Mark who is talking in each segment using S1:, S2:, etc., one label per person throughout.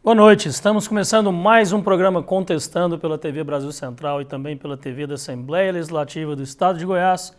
S1: Boa noite, estamos começando mais um programa Contestando pela TV Brasil Central e também pela TV da Assembleia Legislativa do Estado de Goiás.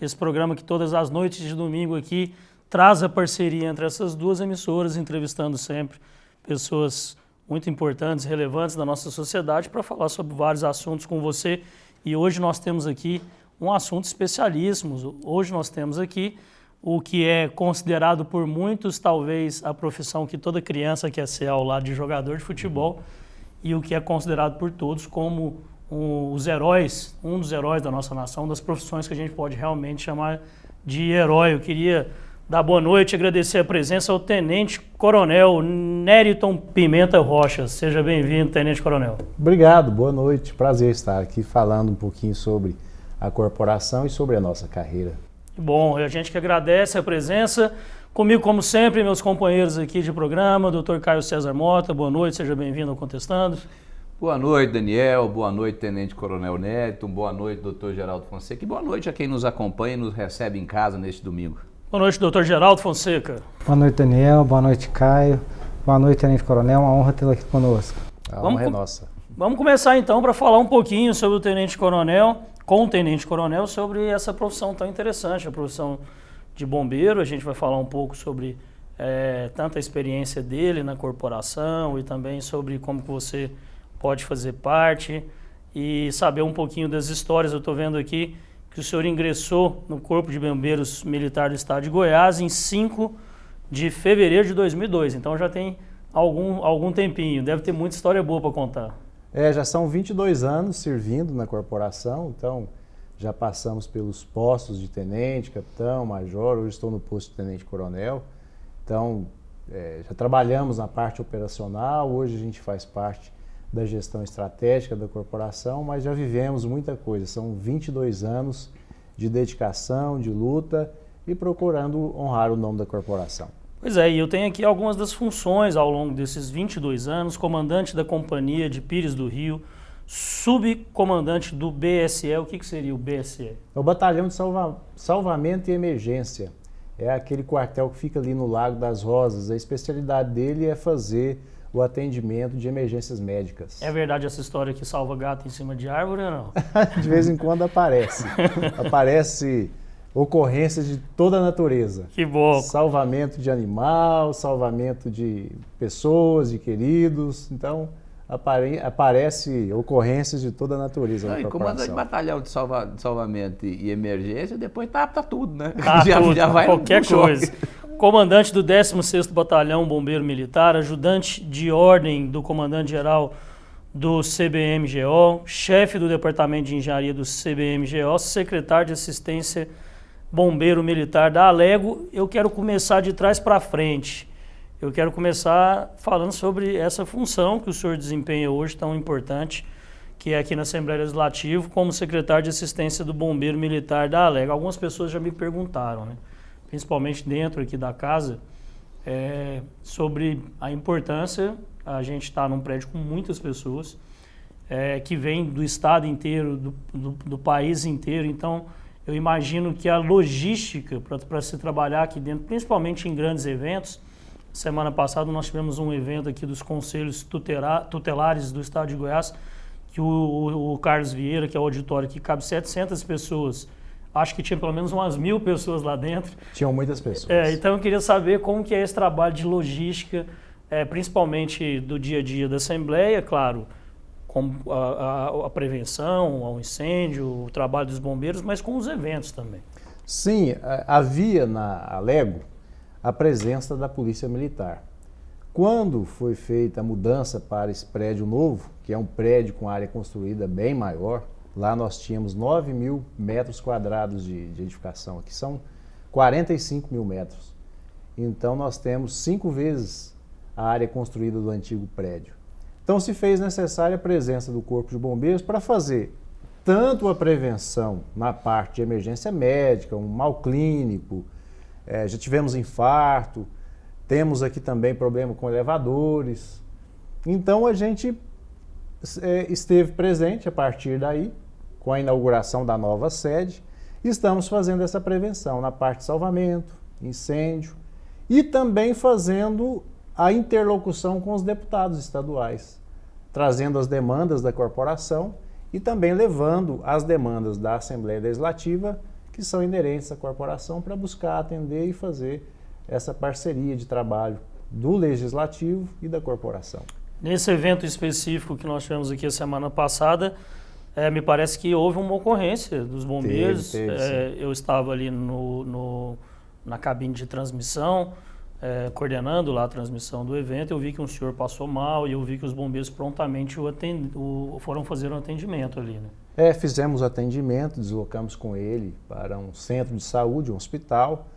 S1: Esse programa que todas as noites de domingo aqui traz a parceria entre essas duas emissoras, entrevistando sempre pessoas muito importantes, relevantes da nossa sociedade para falar sobre vários assuntos com você. E hoje nós temos aqui um assunto especialíssimo. Hoje nós temos aqui o que é considerado por muitos, talvez, a profissão que toda criança quer ser ao lado de jogador de futebol, e o que é considerado por todos como os heróis, um dos heróis da nossa nação, das profissões que a gente pode realmente chamar de herói. Eu queria dar boa noite e agradecer a presença ao Tenente Coronel Nériton Pimenta Rocha. Seja bem-vindo, Tenente Coronel.
S2: Obrigado, boa noite. Prazer estar aqui falando um pouquinho sobre a corporação e sobre a nossa carreira.
S1: Bom, a gente que agradece a presença. Comigo, como sempre, meus companheiros aqui de programa, Dr. Caio César Mota, boa noite, seja bem-vindo ao Contestando.
S3: Boa noite, Daniel, boa noite, Tenente Coronel Nériton, boa noite, Dr. Geraldo Fonseca, e boa noite a quem nos acompanha e nos recebe em casa neste domingo.
S1: Boa noite, Dr. Geraldo Fonseca.
S4: Boa noite, Daniel, boa noite, Caio, boa noite, Tenente Coronel, uma honra tê-lo aqui conosco.
S2: A honra é nossa.
S1: Vamos começar então para falar um pouquinho sobre o Tenente Coronel, com o Tenente Coronel, sobre essa profissão tão interessante, a profissão de bombeiro. A gente vai falar um pouco sobre tanto a experiência dele na corporação e também sobre como que você pode fazer parte e saber um pouquinho das histórias. Eu estou vendo aqui que o senhor ingressou no Corpo de Bombeiros Militar do Estado de Goiás em 5 de fevereiro de 2002, então já tem algum tempinho, deve ter muita história boa para contar.
S2: Já são 22 anos servindo na corporação, então já passamos pelos postos de tenente, capitão, major, hoje estou no posto de tenente-coronel. Então, já trabalhamos na parte operacional, hoje a gente faz parte da gestão estratégica da corporação, mas já vivemos muita coisa, são 22 anos de dedicação, de luta e procurando honrar o nome da corporação.
S1: Pois é, e eu tenho aqui algumas das funções ao longo desses 22 anos: comandante da Companhia de Pires do Rio, subcomandante do BSE. O que seria o BSE?
S2: É o Batalhão de Salvamento e Emergência. É aquele quartel que fica ali no Lago das Rosas. A especialidade dele é fazer o atendimento de emergências médicas.
S1: É verdade essa história que salva gato em cima de árvore ou não?
S2: De vez em quando aparece. Aparece ocorrências de toda a natureza.
S1: Que bom.
S2: Salvamento de animal, salvamento de pessoas, de queridos. Então, aparece ocorrências de toda a natureza.
S3: E comandante de batalhão de salvamento e emergência, depois tá tudo, né?
S1: Já vai qualquer coisa. Comandante do 16º Batalhão Bombeiro Militar, ajudante de ordem do comandante-geral do CBMGO, chefe do Departamento de Engenharia do CBMGO, secretário de Assistência Bombeiro Militar da Alego. Eu quero começar de trás para frente. Eu quero começar falando sobre essa função que o senhor desempenha hoje, tão importante, que é aqui na Assembleia Legislativa, como secretário de Assistência do Bombeiro Militar da Alego. Algumas pessoas já me perguntaram, né, principalmente dentro aqui da casa, sobre a importância. A gente está num prédio com muitas pessoas, que vêm do estado inteiro, do país inteiro. Então, eu imagino que a logística para se trabalhar aqui dentro, principalmente em grandes eventos. Semana passada nós tivemos um evento aqui dos Conselhos Tutelares do Estado de Goiás, que o Carlos Vieira, que é o auditório que cabe 700 pessoas, acho que tinha pelo menos umas 1.000 pessoas lá dentro.
S2: Tinham muitas pessoas.
S1: Então eu queria saber como que é esse trabalho de logística, principalmente do dia a dia da Assembleia, claro, com a prevenção ao incêndio, o trabalho dos bombeiros, mas com os eventos também.
S2: Sim, havia na Alego a presença da Polícia Militar. Quando foi feita a mudança para esse prédio novo, que é um prédio com área construída bem maior, lá nós tínhamos 9.000 metros quadrados de edificação, aqui são 45 mil metros. Então nós temos 5 vezes a área construída do antigo prédio. Então se fez necessária a presença do Corpo de Bombeiros para fazer tanto a prevenção na parte de emergência médica, um mal clínico, já tivemos infarto, temos aqui também problema com elevadores. Então a gente esteve presente a partir daí, com a inauguração da nova sede, e estamos fazendo essa prevenção na parte de salvamento, incêndio, e também fazendo a interlocução com os deputados estaduais, trazendo as demandas da corporação e também levando as demandas da Assembleia Legislativa, que são inerentes à corporação, para buscar atender e fazer essa parceria de trabalho do Legislativo e da corporação.
S1: Nesse evento específico que nós tivemos aqui a semana passada, me parece que houve uma ocorrência dos bombeiros.
S2: Teve,
S1: eu estava ali na cabine de transmissão, coordenando lá a transmissão do evento. Eu vi que um senhor passou mal e eu vi que os bombeiros prontamente foram fazer um atendimento ali, né?
S2: Fizemos atendimento, deslocamos com ele para um centro de saúde, um hospital,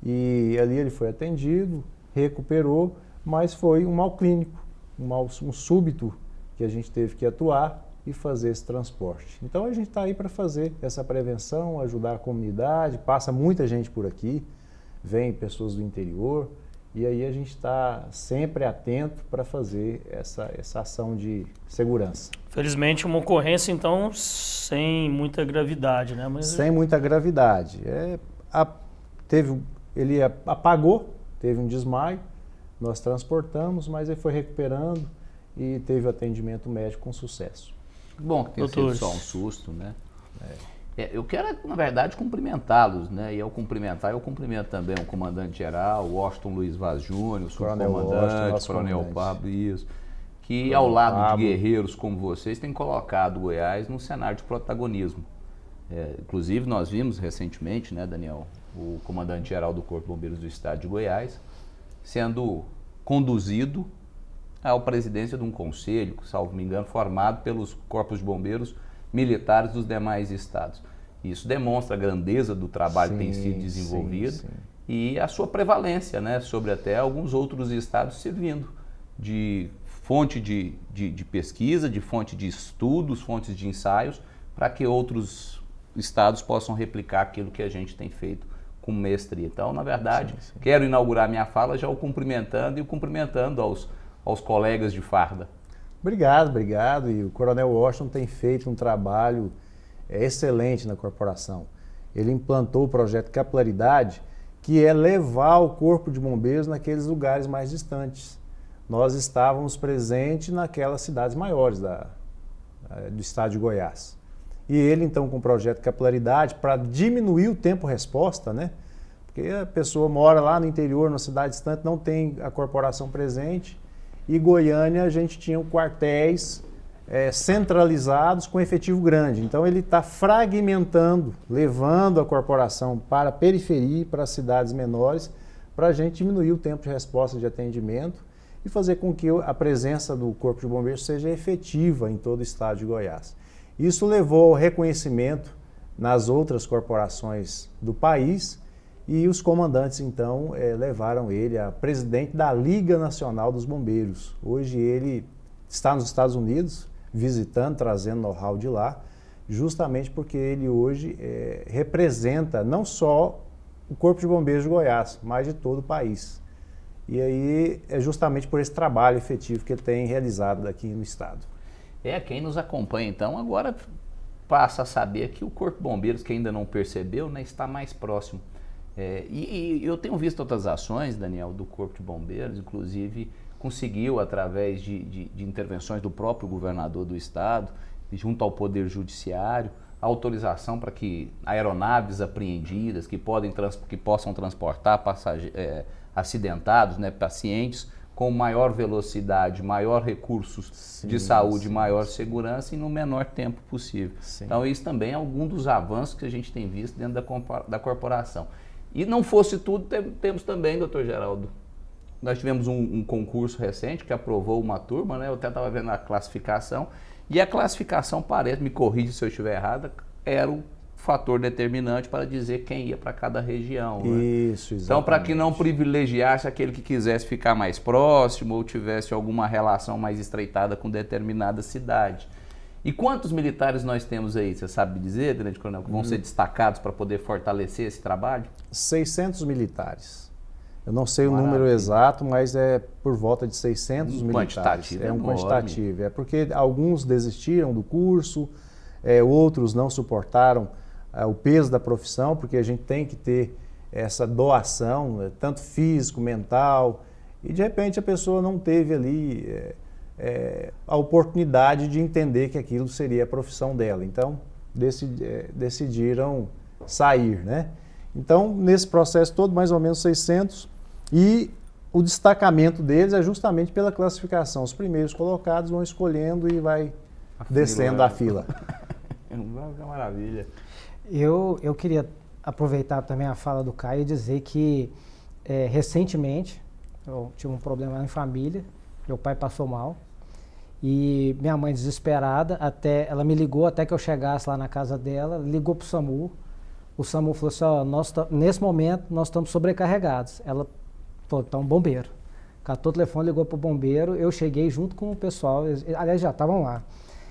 S2: e ali ele foi atendido, recuperou, mas foi um mal clínico, um súbito que a gente teve que atuar e fazer esse transporte. Então a gente está aí para fazer essa prevenção, ajudar a comunidade, passa muita gente por aqui, vem pessoas do interior, e aí a gente está sempre atento para fazer essa ação de segurança.
S1: Felizmente uma ocorrência então sem muita gravidade, né?
S2: Sem muita gravidade. Ele apagou, teve um desmaio, nós transportamos, mas ele foi recuperando e teve o atendimento médico com sucesso.
S3: Bom que tenha sido só um susto, né? Eu quero, na verdade, cumprimentá-los, né? E ao cumprimentar, eu cumprimento também o comandante-geral, o Washington Luiz Vaz Júnior, o subcomandante, o Coronel Pablo, isso, que ao lado de guerreiros como vocês, têm colocado o Goiás num cenário de protagonismo. Inclusive, nós vimos recentemente, né, Daniel, o comandante-geral do Corpo de Bombeiros do Estado de Goiás, sendo conduzido à presidência de um conselho, salvo me engano, formado pelos corpos de bombeiros militares dos demais estados. Isso demonstra a grandeza do trabalho que tem sido desenvolvido e a sua prevalência, né, sobre até alguns outros estados servindo de fonte de pesquisa, de fonte de estudos, fontes de ensaios, para que outros estados possam replicar aquilo que a gente tem feito com mestria. Então, na verdade, quero inaugurar minha fala já o cumprimentando e o cumprimentando aos colegas de farda.
S2: Obrigado. E o Coronel Washington tem feito um trabalho excelente na corporação. Ele implantou o projeto Capilaridade, que é levar o Corpo de Bombeiros naqueles lugares mais distantes. Nós estávamos presentes naquelas cidades maiores do estado de Goiás. E ele, então, com o projeto Capilaridade, para diminuir o tempo-resposta, né? Porque a pessoa mora lá no interior, numa cidade distante, não tem a corporação presente. E Goiânia, a gente tinha quartéis centralizados com efetivo grande. Então, ele está fragmentando, levando a corporação para a periferia, para as cidades menores, para a gente diminuir o tempo de resposta de atendimento e fazer com que a presença do Corpo de Bombeiros seja efetiva em todo o estado de Goiás. Isso levou ao reconhecimento nas outras corporações do país e os comandantes, então, levaram ele a presidente da Liga Nacional dos Bombeiros. Hoje ele está nos Estados Unidos, visitando, trazendo know-how de lá, justamente porque ele hoje representa não só o Corpo de Bombeiros de Goiás, mas de todo o país. E aí é justamente por esse trabalho efetivo que ele tem realizado aqui no estado.
S3: Quem nos acompanha, então, agora passa a saber que o Corpo de Bombeiros, que ainda não percebeu, né, está mais próximo. E eu tenho visto outras ações, Daniel, do Corpo de Bombeiros, inclusive conseguiu, através de intervenções do próprio governador do estado, junto ao Poder Judiciário, a autorização para que aeronaves apreendidas, que possam transportar acidentados, né, pacientes, com maior velocidade, maior recursos de saúde, maior segurança e no menor tempo possível. Então, isso também é algum dos avanços que a gente tem visto dentro da corporação. E não fosse tudo, temos também, doutor Geraldo, nós tivemos um concurso recente que aprovou uma turma, né? Eu até estava vendo a classificação, e a classificação me corrige se eu estiver errada, era o fator determinante para dizer quem ia para cada região.
S2: Isso, exatamente.
S3: Então, para que não privilegiasse aquele que quisesse ficar mais próximo ou tivesse alguma relação mais estreitada com determinada cidade. E quantos militares nós temos aí, você sabe dizer, Tenente Coronel, que vão ser destacados para poder fortalecer esse trabalho? 600
S2: militares. Eu não sei o número exato, mas é por volta de 600 militares.
S3: Quantitativo
S2: é um quantitativo. É porque alguns desistiram do curso, outros não suportaram o peso da profissão, porque a gente tem que ter essa doação, tanto físico, mental, E de repente a pessoa não teve ali a oportunidade de entender que aquilo seria a profissão dela. Então decidiram sair, né? Então nesse processo todo, mais ou menos 600, e o destacamento deles é justamente pela classificação. Os primeiros colocados vão escolhendo e vai descendo a fila.
S3: Maravilha.
S4: Eu queria aproveitar também a fala do Caio e dizer que recentemente eu tive um problema em família, meu pai passou mal e minha mãe desesperada, ela me ligou até que eu chegasse lá na casa dela, ligou pro SAMU, o SAMU falou assim, nesse momento nós estamos sobrecarregados. Ela falou, então bombeiro. Catou o telefone, ligou pro bombeiro, eu cheguei junto com o pessoal, aliás já estavam lá,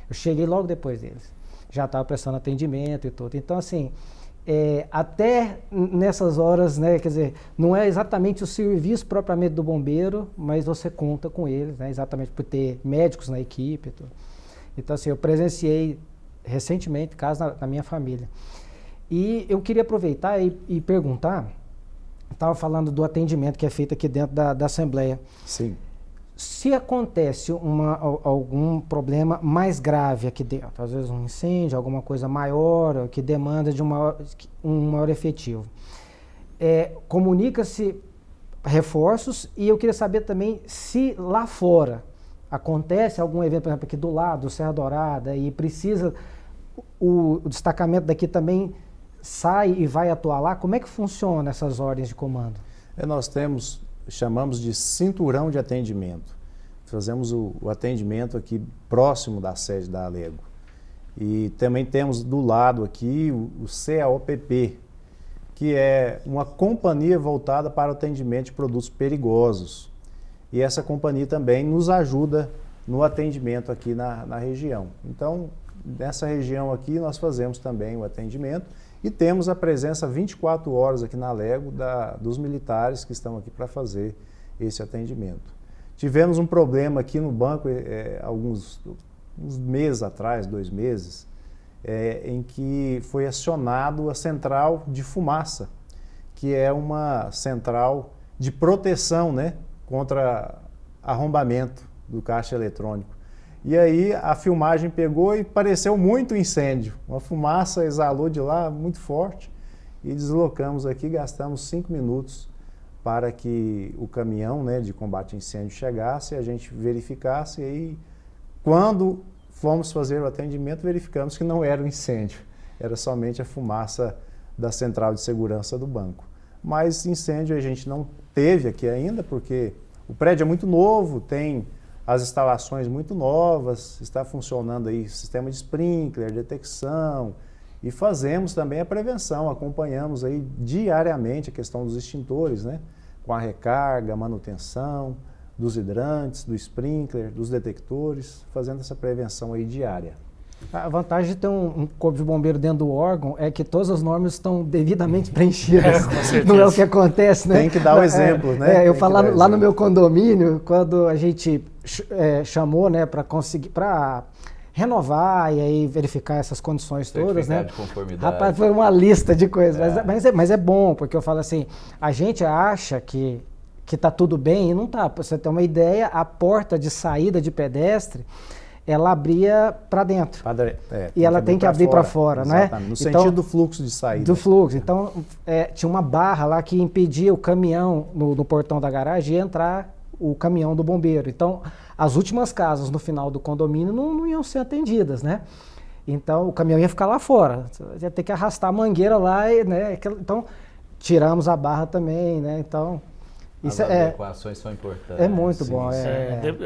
S4: eu cheguei logo depois deles, já estava prestando atendimento e tudo, então assim, até nessas horas, né, quer dizer, não é exatamente o serviço propriamente do bombeiro, mas você conta com eles, né, exatamente por ter médicos na equipe e tudo. Então assim, eu presenciei recentemente casos na minha família. E eu queria aproveitar e perguntar, estava falando do atendimento que é feito aqui dentro da Assembleia.
S2: Sim.
S4: Se acontece algum problema mais grave aqui dentro, às vezes um incêndio, alguma coisa maior, que demanda de um maior efetivo, comunica-se reforços, e eu queria saber também se lá fora acontece algum evento, por exemplo, aqui do lado, Serra Dourada, e precisa, o destacamento daqui também sai e vai atuar lá, como é que funciona essas ordens de comando?
S2: Nós chamamos de cinturão de atendimento. Fazemos o atendimento aqui próximo da sede da Alego. E também temos do lado aqui o CAOPP, que é uma companhia voltada para o atendimento de produtos perigosos. E essa companhia também nos ajuda no atendimento aqui na região. Então, nessa região aqui nós fazemos também o atendimento e temos a presença 24 horas aqui na Alego dos militares que estão aqui para fazer esse atendimento. Tivemos um problema aqui no banco uns meses atrás, 2 meses, em que foi acionado a central de fumaça, que é uma central de proteção, né, contra arrombamento do caixa eletrônico. E aí a filmagem pegou e pareceu muito incêndio. Uma fumaça exalou de lá muito forte e deslocamos aqui, gastamos 5 minutos para que o caminhão, né, de combate a incêndio chegasse, a gente verificasse, e aí quando fomos fazer o atendimento verificamos que não era um incêndio, era somente a fumaça da central de segurança do banco. Mas incêndio a gente não teve aqui ainda, porque o prédio é muito novo, tem as instalações muito novas, está funcionando aí sistema de sprinkler, detecção, e fazemos também a prevenção, acompanhamos aí diariamente a questão dos extintores, né? Com a recarga, a manutenção dos hidrantes, do sprinkler, dos detectores, fazendo essa prevenção aí diária.
S4: A vantagem de ter um corpo de bombeiro dentro do órgão é que todas as normas estão devidamente preenchidas. Não é o que acontece, né?
S2: Tem que dar o exemplo, né?
S4: Eu falo lá no meu condomínio, quando a gente chamou, né, para conseguir, para renovar e aí verificar essas condições todas, né?
S3: De conformidade.
S4: Rapaz, foi uma lista de coisas, mas é bom, porque eu falo assim, a gente acha que tá tudo bem e não tá. Pra você ter uma ideia, a porta de saída de pedestre, ela abria para dentro e ela tem que abrir para fora, né?
S2: No sentido do fluxo de saída.
S4: Do fluxo. Então, tinha uma barra lá que impedia o caminhão no portão da garagem e entrar o caminhão do bombeiro. Então, as últimas casas no final do condomínio não iam ser atendidas, né? Então, o caminhão ia ficar lá fora. Você ia ter que arrastar a mangueira lá, né? Então, tiramos a barra também, né? Então,
S3: as adequações são importantes.
S4: É muito bom.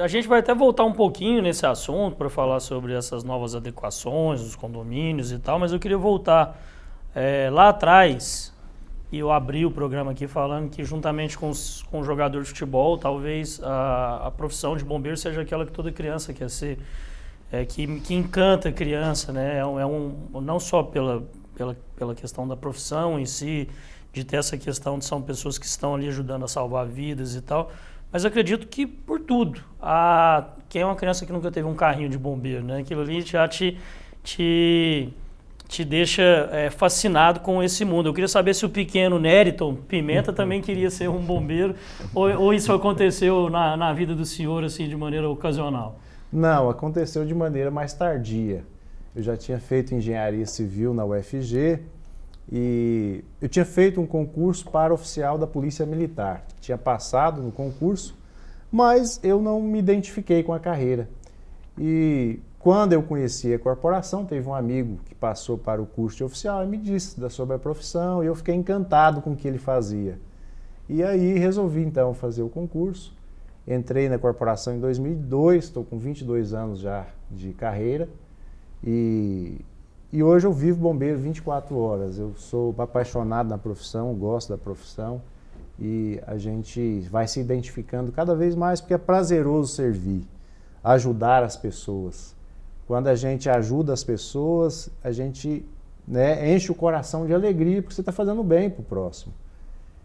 S1: A gente vai até voltar um pouquinho nesse assunto para falar sobre essas novas adequações dos condomínios e tal, mas eu queria voltar lá atrás, e eu abri o programa aqui falando que juntamente com o jogador de futebol, talvez a profissão de bombeiro seja aquela que toda criança quer ser, que encanta a criança, né? Não só pela questão da profissão em si, de ter essa questão de são pessoas que estão ali ajudando a salvar vidas e tal, mas acredito que por tudo. Quem é uma criança que nunca teve um carrinho de bombeiro, né? Aquilo ali já te te deixa fascinado com esse mundo. Eu queria saber se o pequeno Neriton Pimenta também queria ser um bombeiro, ou isso aconteceu na vida do senhor assim de maneira ocasional?
S2: Não, aconteceu de maneira mais tardia. Eu já tinha feito engenharia civil na UFG e eu tinha feito um concurso para oficial da Polícia Militar. Tinha passado no concurso, mas eu não me identifiquei com a carreira. E quando eu conheci a corporação, teve um amigo que passou para o curso de oficial e me disse sobre a profissão e eu fiquei encantado com o que ele fazia. E aí resolvi então fazer o concurso. Entrei na corporação em 2002, estou com 22 anos já de carreira e hoje eu vivo bombeiro 24 horas. Eu sou apaixonado na profissão, gosto da profissão e a gente vai se identificando cada vez mais porque é prazeroso servir, ajudar as pessoas. Quando a gente ajuda as pessoas, a gente enche o coração de alegria porque você está fazendo bem para o próximo.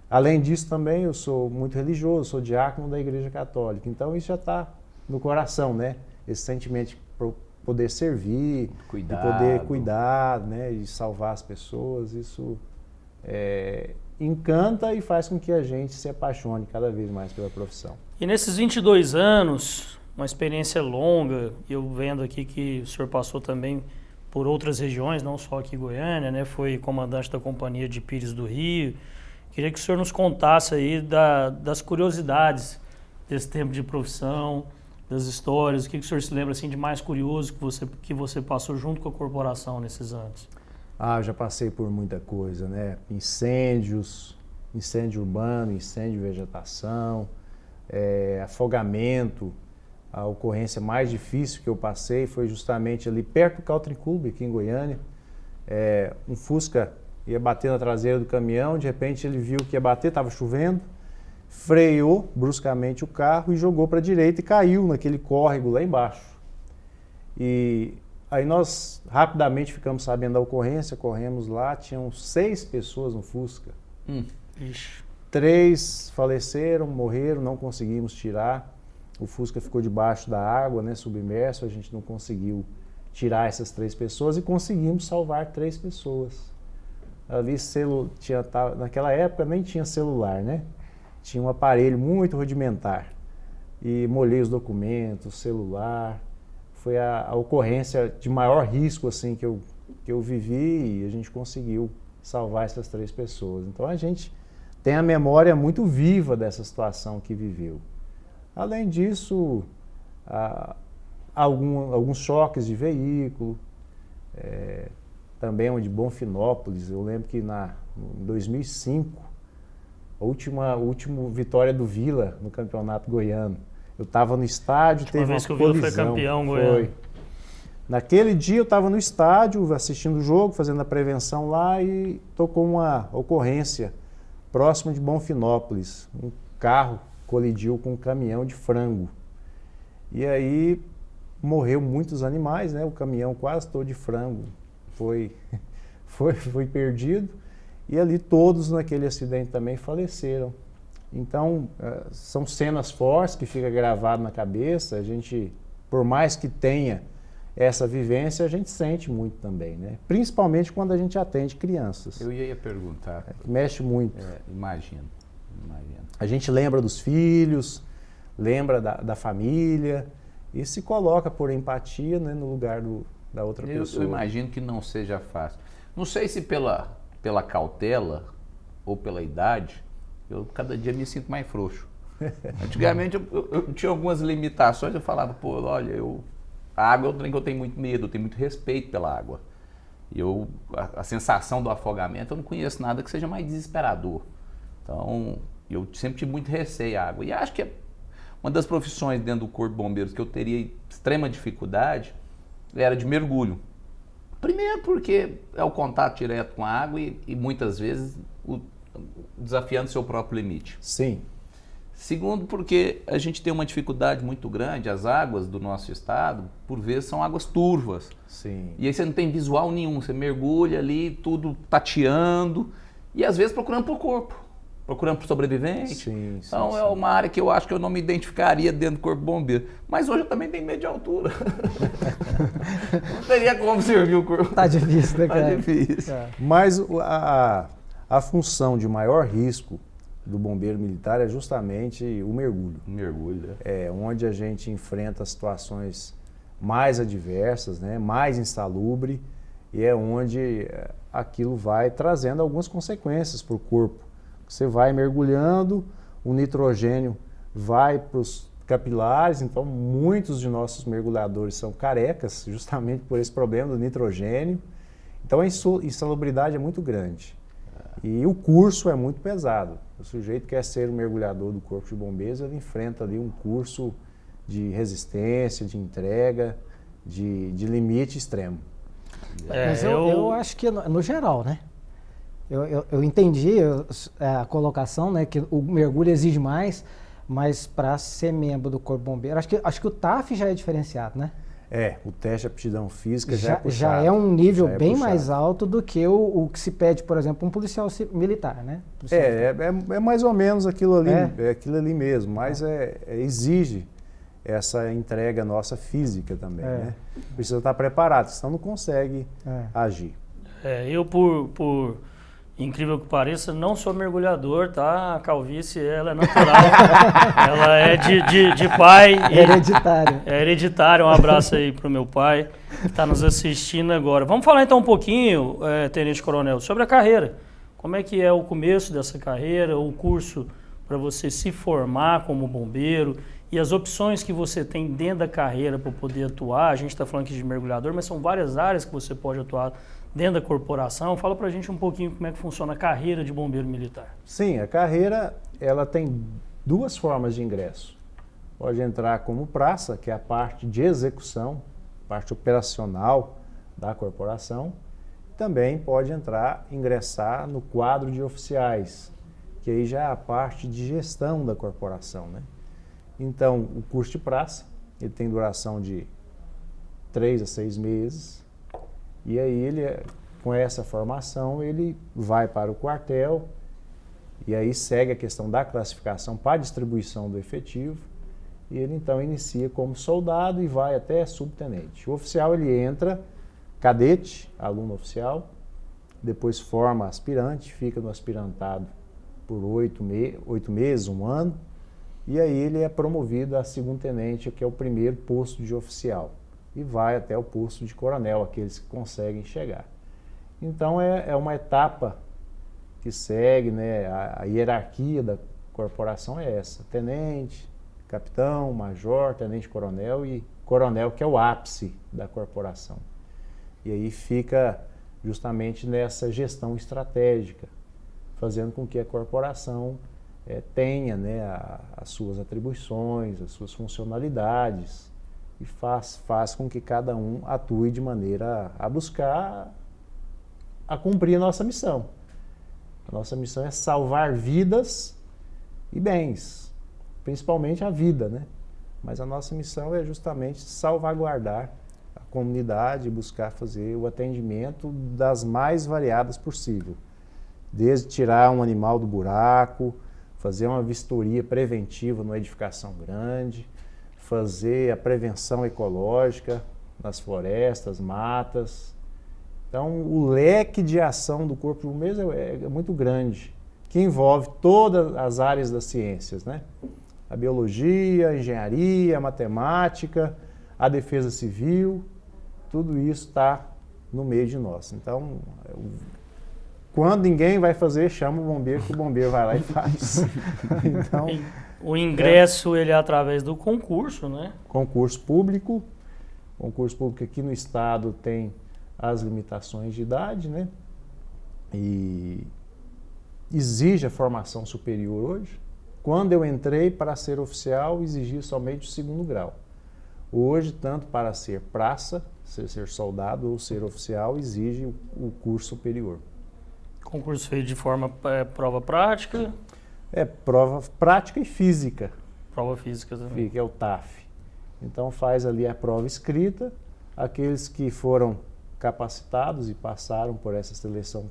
S2: Além disso também eu sou muito religioso, sou diácono da Igreja Católica, então isso já está no coração, né? Esse sentimento de poder servir, de poder cuidar, né? E salvar as pessoas, isso encanta e faz com que a gente se apaixone cada vez mais pela profissão.
S1: E nesses 22 anos, uma experiência longa, eu vendo aqui que o senhor passou também por outras regiões, não só aqui em Goiânia, né? Foi comandante da Companhia de Pires do Rio. Queria que o senhor nos contasse aí das curiosidades desse tempo de profissão, das histórias, o que o senhor se lembra assim, de mais curioso que você passou junto com a corporação nesses anos?
S2: Eu já passei por muita coisa, né? Incêndios, incêndio urbano, incêndio de vegetação, afogamento. A ocorrência mais difícil que eu passei foi justamente ali perto do Country Club, aqui em Goiânia. Um Fusca ia bater na traseira do caminhão, de repente ele viu que ia bater, estava chovendo, freou bruscamente o carro e jogou para a direita e caiu naquele córrego lá embaixo. E aí nós rapidamente ficamos sabendo da ocorrência, corremos lá, tinham 6 pessoas no Fusca. 3 faleceram, morreram, não conseguimos tirar. O Fusca ficou debaixo da água, né, submerso, a gente não conseguiu tirar essas 3 pessoas e conseguimos salvar 3 pessoas. Ali naquela época nem tinha celular, né? Tinha um aparelho muito rudimentar. E molhei os documentos, celular. Foi a ocorrência de maior risco assim, que eu vivi e a gente conseguiu salvar essas 3 pessoas. Então a gente tem a memória muito viva dessa situação que viveu. Além disso, alguns choques de veículo, também de Bonfinópolis. Eu lembro que em 2005, a última vitória do Vila no Campeonato Goiano, eu estava no estádio, teve uma colisão. O Vila foi
S1: campeão goiano.
S2: Naquele dia eu estava no estádio assistindo o jogo, fazendo a prevenção lá e tocou uma ocorrência próximo de Bonfinópolis. Um carro colidiu com um caminhão de frango. E aí morreu muitos animais, né? O caminhão quase todo de frango foi perdido e ali todos naquele acidente também faleceram. Então, são cenas fortes que fica gravado na cabeça. A gente, por mais que tenha essa vivência, a gente sente muito também, né? Principalmente quando a gente atende crianças.
S3: Eu ia perguntar.
S2: Mexe muito.
S3: Imagino.
S2: A gente lembra dos filhos, lembra da família e se coloca por empatia, né, no lugar da outra pessoa.
S3: Eu imagino que não seja fácil. Não sei se pela cautela ou pela idade, eu cada dia me sinto mais frouxo. Antigamente eu tinha algumas limitações, eu falava, olha, a água é um trem que eu tenho muito medo, eu tenho muito respeito pela água. E a sensação do afogamento, eu não conheço nada que seja mais desesperador. Então, eu sempre tive muito receio à água. E acho que uma das profissões dentro do Corpo de Bombeiros que eu teria extrema dificuldade era de mergulho. Primeiro porque é o contato direto com a água e muitas vezes desafiando seu próprio limite.
S2: Sim.
S3: Segundo porque a gente tem uma dificuldade muito grande, as águas do nosso estado, por vezes são águas turvas.
S2: Sim.
S3: E aí você não tem visual nenhum, você mergulha ali, tudo tateando e às vezes procurando por corpo. procurando por sobrevivente.
S2: Sim,
S3: Então é uma área que eu acho que eu não me identificaria dentro do Corpo de Bombeiro. Mas hoje eu também tenho medo de altura. Não teria como servir o corpo.
S4: Tá difícil, né, cara?
S3: Tá difícil.
S2: Mas a função de maior risco do bombeiro militar é justamente o mergulho.
S3: O mergulho, né?
S2: É onde a gente enfrenta situações mais adversas, né, mais insalubre, e é onde aquilo vai trazendo algumas consequências para o corpo. Você vai mergulhando, o nitrogênio vai para os capilares, então muitos de nossos mergulhadores são carecas, justamente por esse problema do nitrogênio. Então a insalubridade é muito grande. E o curso é muito pesado. O sujeito que quer ser um mergulhador do Corpo de Bombeiros, ele enfrenta ali um curso de resistência, de entrega, de limite extremo.
S4: Mas eu acho que no geral, né? Eu entendi a colocação, né? Que o mergulho exige mais, mas para ser membro do Corpo Bombeiro, acho que o TAF já é diferenciado, né?
S2: O teste de aptidão física já é puxado.
S4: Já é um nível bem mais alto do que o que se pede, por exemplo, um policial militar, né?
S2: É mais ou menos aquilo ali, aquilo ali mesmo, mas exige essa entrega nossa física também, né? Precisa estar preparado, senão não consegue agir.
S1: Eu, por incrível que pareça, não sou mergulhador, tá? A calvície, ela é natural. Ela é de pai.
S4: Hereditário.
S1: É hereditário. Um abraço aí pro meu pai, que está nos assistindo agora. Vamos falar então um pouquinho, Tenente Coronel, sobre a carreira. Como é que é o começo dessa carreira, o curso para você se formar como bombeiro e as opções que você tem dentro da carreira para poder atuar. A gente está falando aqui de mergulhador, mas são várias áreas que você pode atuar dentro da corporação. Fala pra gente um pouquinho como é que funciona a carreira de bombeiro militar.
S2: Sim, a carreira ela tem duas formas de ingresso. Pode entrar como praça, que é a parte de execução, parte operacional da corporação. Também pode ingressar no quadro de oficiais, que aí já é a parte de gestão da corporação, né? Então, o curso de praça, ele tem duração de 3 a 6 meses. E aí com essa formação, ele vai para o quartel e aí segue a questão da classificação para a distribuição do efetivo. E ele então inicia como soldado e vai até subtenente. O oficial ele entra cadete, aluno oficial, depois forma aspirante, fica no aspirantado por 8 meses, 1 ano, e aí ele é promovido a segundo-tenente, que é o primeiro posto de oficial, e vai até o posto de coronel, aqueles que conseguem chegar. Então é uma etapa que segue, né, a hierarquia da corporação é essa: tenente, capitão, major, tenente-coronel e coronel, que é o ápice da corporação. E aí fica justamente nessa gestão estratégica, fazendo com que a corporação tenha, né, as suas atribuições, as suas funcionalidades, e faz com que cada um atue de maneira a buscar a cumprir a nossa missão. A nossa missão é salvar vidas e bens, principalmente a vida, né? Mas a nossa missão é justamente salvaguardar a comunidade e buscar fazer o atendimento das mais variadas possível. Desde tirar um animal do buraco, fazer uma vistoria preventiva numa edificação grande, fazer a prevenção ecológica nas florestas, matas. Então, o leque de ação do Corpo de Bombeiros é muito grande, que envolve todas as áreas das ciências, né? A biologia, a engenharia, a matemática, a defesa civil, tudo isso está no meio de nós. Então, quando ninguém vai fazer, chama o bombeiro, que o bombeiro vai lá e faz. Então,
S1: o ingresso ele é através do concurso, né?
S2: Concurso público aqui no estado tem as limitações de idade, né? E exige a formação superior hoje. Quando eu entrei para ser oficial, exigia somente o 2º grau. Hoje, tanto para ser praça, ser soldado ou ser oficial, exige o curso superior.
S1: Concurso feito de forma prova prática?
S2: Prova prática e física.
S1: Prova física também.
S2: Que é o TAF. Então faz ali a prova escrita. Aqueles que foram capacitados e passaram por essa seleção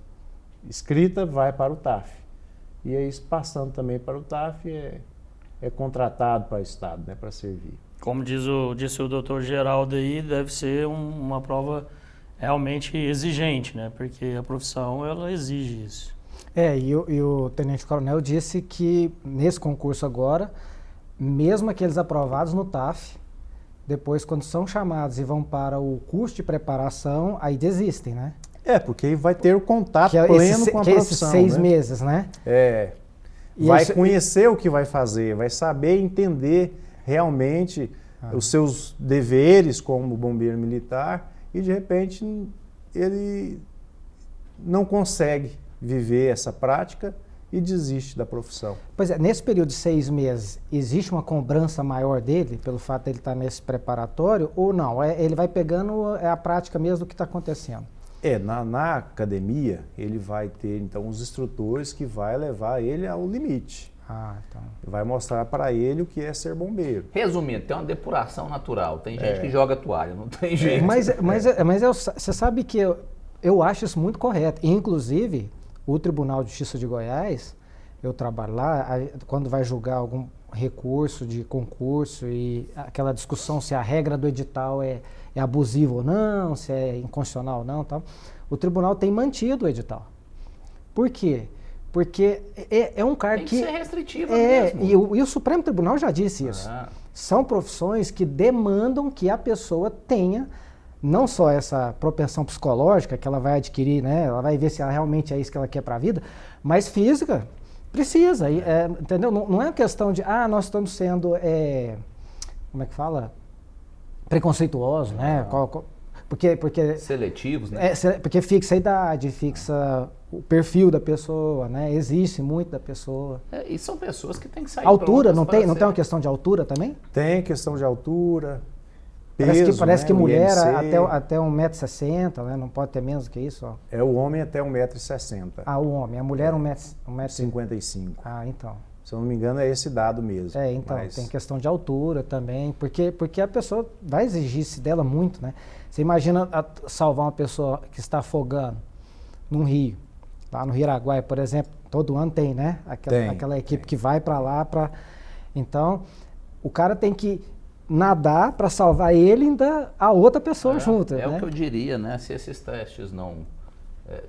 S2: escrita vai para o TAF. e aí passando também para o TAF é contratado para o Estado, né, para servir.
S1: Como disse o doutor Geraldo aí, deve ser uma prova realmente exigente, né? Porque a profissão, ela exige isso.
S4: E o tenente-coronel disse que nesse concurso agora, mesmo aqueles aprovados no TAF, depois quando são chamados e vão para o curso de preparação, aí desistem, né?
S2: Porque aí vai ter o contato
S4: que
S2: pleno com a profissão.
S4: Esses 6 meses, né?
S2: Vai conhecer o que vai fazer, vai saber entender realmente os seus deveres como bombeiro militar e de repente ele não consegue viver essa prática e desiste da profissão.
S4: Pois é, nesse período de 6 meses, existe uma cobrança maior dele pelo fato de ele estar nesse preparatório ou não? Ele vai pegando a prática mesmo do que está acontecendo?
S2: Na academia, ele vai ter, então, os instrutores que vai levar ele ao limite.
S4: Então.
S2: Vai mostrar para ele o que é ser bombeiro.
S3: Resumindo, tem uma depuração natural. Tem gente que joga toalha, não tem jeito.
S4: Mas você sabe que eu acho isso muito correto. Inclusive, o Tribunal de Justiça de Goiás, eu trabalho lá, quando vai julgar algum recurso de concurso e aquela discussão se a regra do edital é abusiva ou não, se é inconstitucional ou não, tal, o tribunal tem mantido o edital. Por quê? Porque é um cargo que...
S3: Tem que ser restritivo mesmo.
S4: E o Supremo Tribunal já disse isso. São profissões que demandam que a pessoa tenha não só essa propensão psicológica que ela vai adquirir, né? Ela vai ver se ela realmente é isso que ela quer para a vida, mas física precisa, entendeu? Não é uma questão de, nós estamos sendo, como é que fala? Preconceituosos, né? Porque
S3: seletivos, né?
S4: Porque fixa a idade, fixa o perfil da pessoa, né? Existe muito da pessoa.
S3: E são pessoas que têm que sair
S4: altura, não tem uma questão de altura também?
S2: Tem questão de altura, peso,
S4: parece que mulher
S2: IMC,
S4: até 1,60 m, né? Não pode ter menos que isso, ó.
S2: É o homem até 1,60 m.
S4: O homem. A mulher
S2: 1,55 m.
S4: Então.
S2: Se eu não me engano, é esse dado mesmo.
S4: Então, tem questão de altura também, porque a pessoa vai exigir-se dela muito, né? Você imagina salvar uma pessoa que está afogando num rio, lá no Iraguaia, por exemplo, todo ano tem, né? Aquela equipe que vai para lá para... Então, o cara tem que nadar para salvar ele e ainda a outra pessoa junto.
S3: É
S4: né?
S3: o que eu diria, né? Se esses testes não,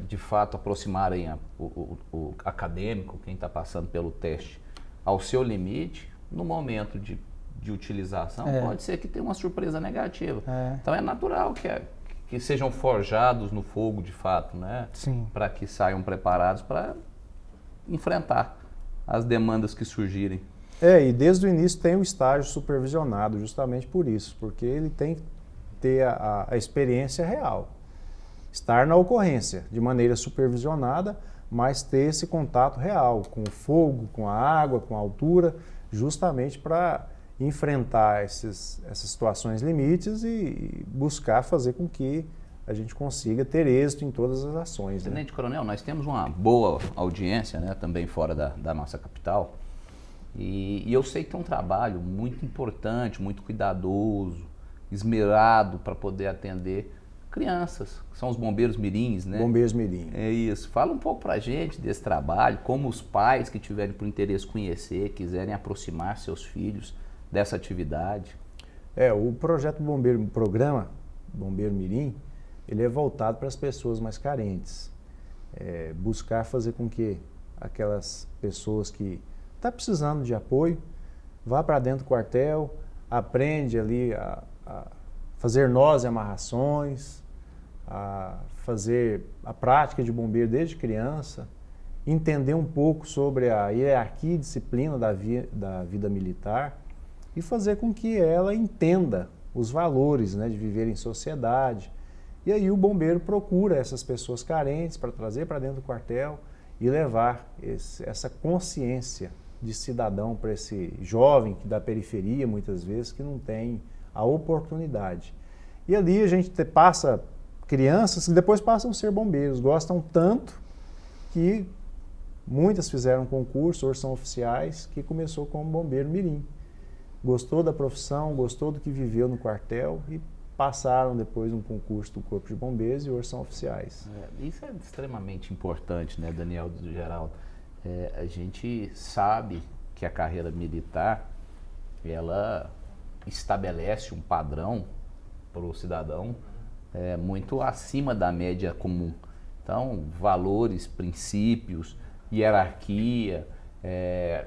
S3: de fato, aproximarem o acadêmico, quem está passando pelo teste, ao seu limite, no momento de utilização, pode ser que tenha uma surpresa negativa. Então é natural que sejam forjados no fogo de fato, né?
S4: Sim.
S3: Para que saiam preparados para enfrentar as demandas que surgirem.
S2: E desde o início tem o estágio supervisionado, justamente por isso, porque ele tem que ter a experiência real. Estar na ocorrência, de maneira supervisionada, mas ter esse contato real com o fogo, com a água, com a altura, justamente para enfrentar essas situações limites e buscar fazer com que a gente consiga ter êxito em todas as ações.
S3: Tenente Coronel, nós temos uma boa audiência, né, também fora da nossa capital, e eu sei que tem um trabalho muito importante, muito cuidadoso, esmerado para poder atender crianças, que são os bombeiros mirins, né?
S2: Bombeiros mirim.
S3: É isso. Fala um pouco pra gente desse trabalho, como os pais que tiverem por interesse conhecer, quiserem aproximar seus filhos dessa atividade.
S2: O projeto programa Bombeiro Mirim, ele é voltado para as pessoas mais carentes. Buscar fazer com que aquelas pessoas que estão precisando de apoio, vá para dentro do quartel, aprende ali a fazer nós e amarrações, a fazer a prática de bombeiro desde criança, entender um pouco sobre a hierarquia e disciplina da vida militar e fazer com que ela entenda os valores, né, de viver em sociedade. E aí o bombeiro procura essas pessoas carentes para trazer para dentro do quartel e levar essa consciência de cidadão para esse jovem que da periferia, muitas vezes, que não tem a oportunidade. E ali a gente passa crianças que depois passam a ser bombeiros, gostam tanto que muitas fizeram concurso, hoje são oficiais, que começou como bombeiro mirim. Gostou da profissão, gostou do que viveu no quartel e passaram depois um concurso do Corpo de Bombeiros e hoje são oficiais.
S3: Isso é extremamente importante, né, Daniel do Geraldo? a gente sabe que a carreira militar, ela estabelece um padrão para o cidadão muito acima da média comum. Então, valores, princípios, hierarquia,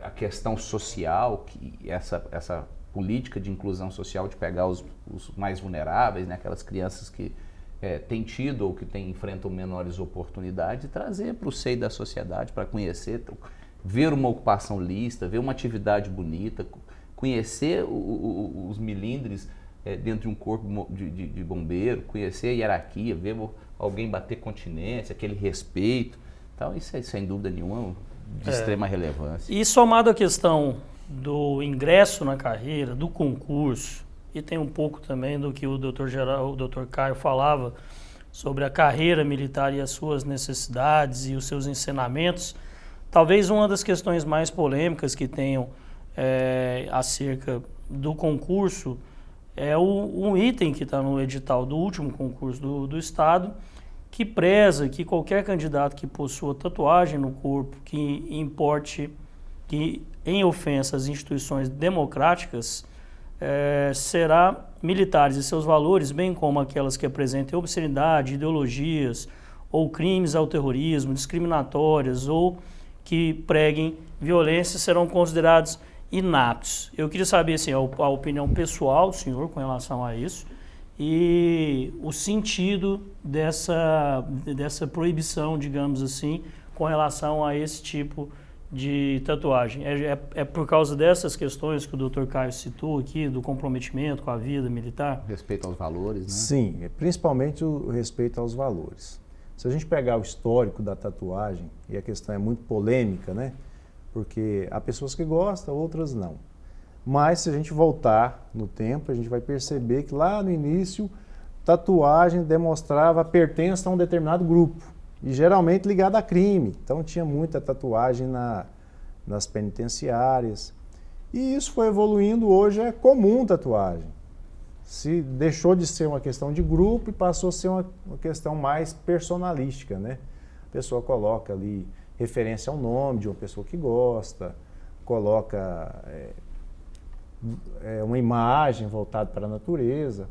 S3: a questão social, que essa política de inclusão social, de pegar os mais vulneráveis, né, aquelas crianças que têm tido ou que enfrentam menores oportunidades, e trazer para o seio da sociedade para conhecer, ver uma ocupação lícita, ver uma atividade bonita, conhecer os milindres dentro de um corpo de bombeiro, conhecer a hierarquia, ver alguém bater continência, aquele respeito. Então, isso é, sem dúvida nenhuma, de extrema relevância.
S1: E somado à questão do ingresso na carreira, do concurso, e tem um pouco também do que o Dr. Caio falava sobre a carreira militar e as suas necessidades e os seus ensinamentos, talvez uma das questões mais polêmicas que tenham acerca do concurso é um item que está no edital do último concurso do Estado, que preza que qualquer candidato que possua tatuagem no corpo que importe que em ofensa às instituições democráticas será militares e seus valores, bem como aquelas que apresentem obscenidade, ideologias ou crimes ao terrorismo, discriminatórias ou que preguem violência, serão considerados inaptos. Eu queria saber assim, a opinião pessoal do senhor com relação a isso e o sentido dessa proibição, digamos assim, com relação a esse tipo de tatuagem. É por causa dessas questões que o Dr. Caio citou aqui, do comprometimento com a vida militar?
S3: Respeito aos valores, né?
S2: Sim, principalmente o respeito aos valores. Se a gente pegar o histórico da tatuagem, e a questão é muito polêmica, né? Porque há pessoas que gostam, outras não. Mas se a gente voltar no tempo, a gente vai perceber que lá no início, tatuagem demonstrava a pertença a um determinado grupo, e geralmente ligado a crime. Então tinha muita tatuagem nas penitenciárias. E isso foi evoluindo, hoje é comum tatuagem. Se deixou de ser uma questão de grupo e passou a ser uma questão mais personalística, né? A pessoa coloca ali referência ao nome de uma pessoa que gosta, coloca uma imagem voltada para a natureza,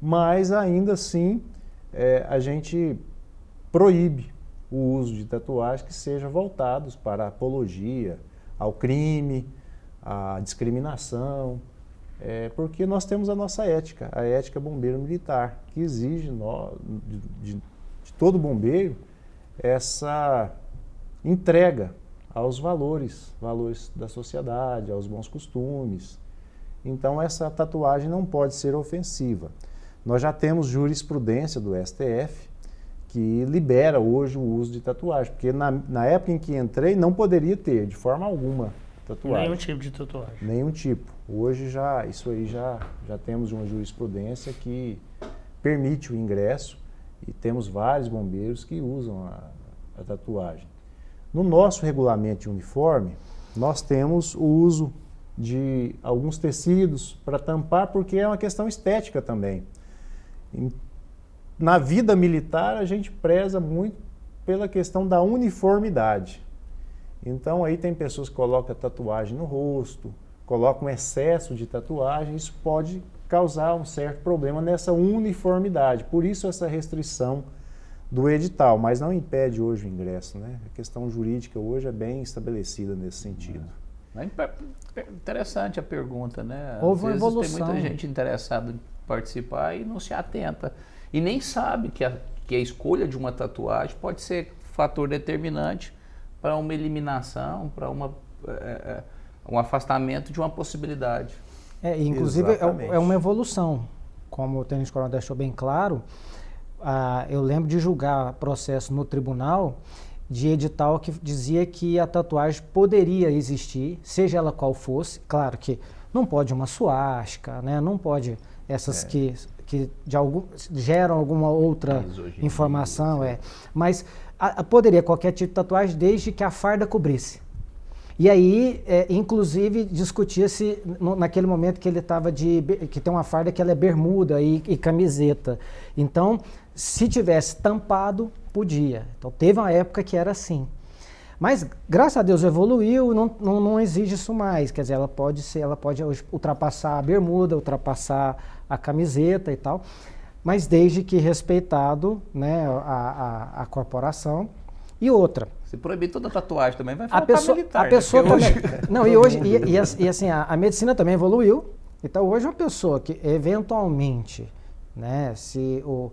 S2: mas ainda assim a gente proíbe o uso de tatuagens que sejam voltados para a apologia ao crime, à discriminação, porque nós temos a nossa ética, a ética bombeiro militar, que exige de todo bombeiro essa entrega aos valores da sociedade, aos bons costumes. Então essa tatuagem não pode ser ofensiva. Nós já temos jurisprudência do STF que libera hoje o uso de tatuagem, porque na época em que entrei não poderia ter de forma alguma tatuagem.
S1: Nenhum tipo de tatuagem.
S2: Nenhum tipo. Hoje isso aí já temos uma jurisprudência que permite o ingresso e temos vários bombeiros que usam a tatuagem. No nosso regulamento de uniforme, nós temos o uso de alguns tecidos para tampar, porque é uma questão estética também. Na vida militar, a gente preza muito pela questão da uniformidade. Então, aí tem pessoas que colocam tatuagem no rosto, colocam excesso de tatuagem, isso pode causar um certo problema nessa uniformidade. Por isso, essa restrição do edital, mas não impede hoje o ingresso, né? A questão jurídica hoje é bem estabelecida nesse sentido.
S3: Interessante a pergunta, né?
S4: Houve uma
S3: Às vezes
S4: evolução.
S3: tem muita gente interessada em participar e não se atenta. E nem sabe que a escolha de uma tatuagem pode ser fator determinante para uma eliminação, para um afastamento de uma possibilidade.
S4: Inclusive é uma evolução, como o Tenente Coronel deixou bem claro. Eu lembro de julgar processo no tribunal de edital que dizia que a tatuagem poderia existir, seja ela qual fosse. Claro que não pode uma suástica, né? Não pode essas que geram alguma outra informação, mas poderia qualquer tipo de tatuagem desde que a farda cobrisse. E aí, inclusive, discutia-se naquele momento que ele estava que tem uma farda que ela é bermuda e camiseta. Então, se tivesse tampado, podia. Então, teve uma época que era assim. Mas, graças a Deus, evoluiu, não exige isso mais. Quer dizer, ela pode hoje ultrapassar a bermuda, ultrapassar a camiseta e tal, mas desde que respeitado, né, a corporação. E outra.
S3: Se proibir toda tatuagem também vai faltar militar.
S4: A pessoa também. Não, e hoje, e assim, a medicina também evoluiu. Então, hoje, uma pessoa que eventualmente, né, se o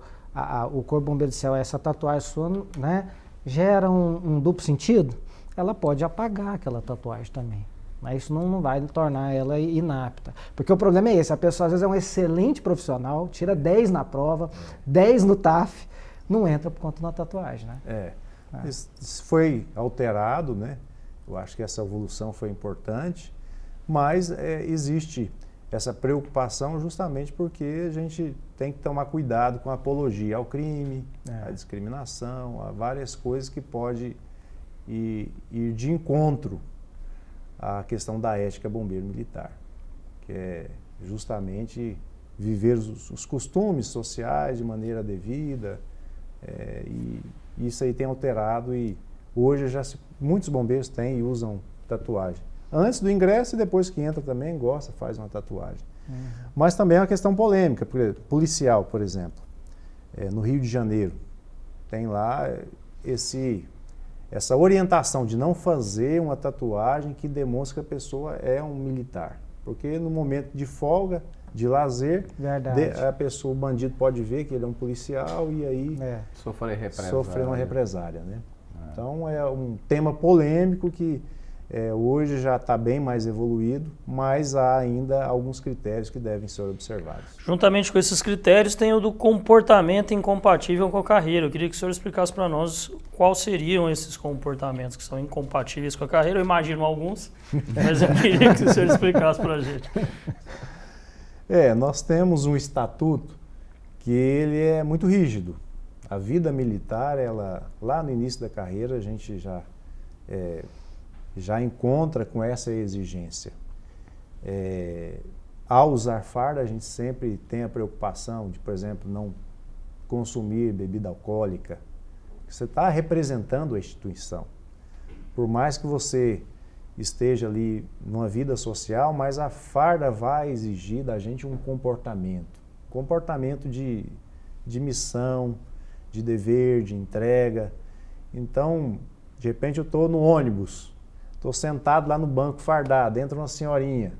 S4: Corpo Bombeiro do Céu, essa tatuagem sua, né, gera um duplo sentido, ela pode apagar aquela tatuagem também. Mas isso não vai tornar ela inapta. Porque o problema é esse, a pessoa às vezes é um excelente profissional, tira 10 na prova, 10 no TAF, não entra por conta da tatuagem, né?
S2: Isso foi alterado, né? Eu acho que essa evolução foi importante, mas existe essa preocupação justamente porque a gente tem que tomar cuidado com a apologia ao crime, à discriminação, a várias coisas que pode ir de encontro à questão da ética bombeiro militar, que é justamente viver os costumes sociais de maneira devida, e isso aí tem alterado e hoje muitos bombeiros têm e usam tatuagem. Antes do ingresso e depois que entra também gosta, faz uma tatuagem. Mas também é uma questão polêmica, policial, por exemplo. No Rio de Janeiro, tem lá essa orientação de não fazer uma tatuagem que demonstra que a pessoa é um militar. Porque no momento de folga, de lazer, o bandido pode ver que ele é um policial e aí sofrer uma represália. Né? Então é um tema polêmico que hoje já está bem mais evoluído, mas há ainda alguns critérios que devem ser observados.
S1: Juntamente com esses critérios tem o do comportamento incompatível com a carreira. Eu queria que o senhor explicasse para nós quais seriam esses comportamentos que são incompatíveis com a carreira. Eu imagino alguns, mas eu queria que o senhor explicasse para a gente.
S2: Nós temos um estatuto que ele é muito rígido. A vida militar, lá no início da carreira, a gente já encontra com essa exigência. Ao usar farda, a gente sempre tem a preocupação de, por exemplo, não consumir bebida alcoólica. Você está representando a instituição. Por mais que você esteja ali numa vida social, mas a farda vai exigir da gente um comportamento de missão, de dever, de entrega. Então, de repente eu estou no ônibus, estou sentado lá no banco fardado, entra uma senhorinha,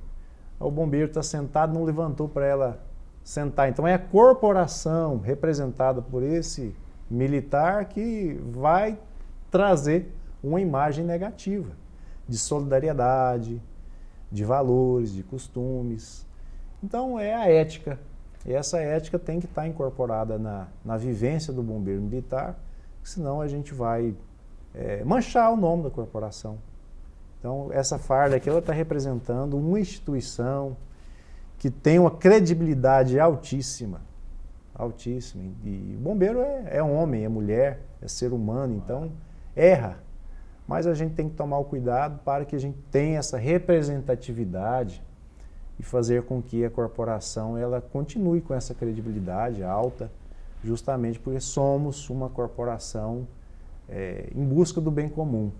S2: o bombeiro está sentado, não levantou para ela sentar. Então é a corporação representada por esse militar que vai trazer uma imagem negativa de solidariedade, de valores, de costumes. Então é a ética. E essa ética tem que estar incorporada na vivência do bombeiro militar, senão a gente vai manchar o nome da corporação. Então essa farda aqui está representando uma instituição que tem uma credibilidade altíssima. Altíssima. E o bombeiro é homem, é mulher, é ser humano, então erra. Mas a gente tem que tomar o cuidado para que a gente tenha essa representatividade e fazer com que a corporação ela continue com essa credibilidade alta, justamente porque somos uma corporação em busca do bem comum,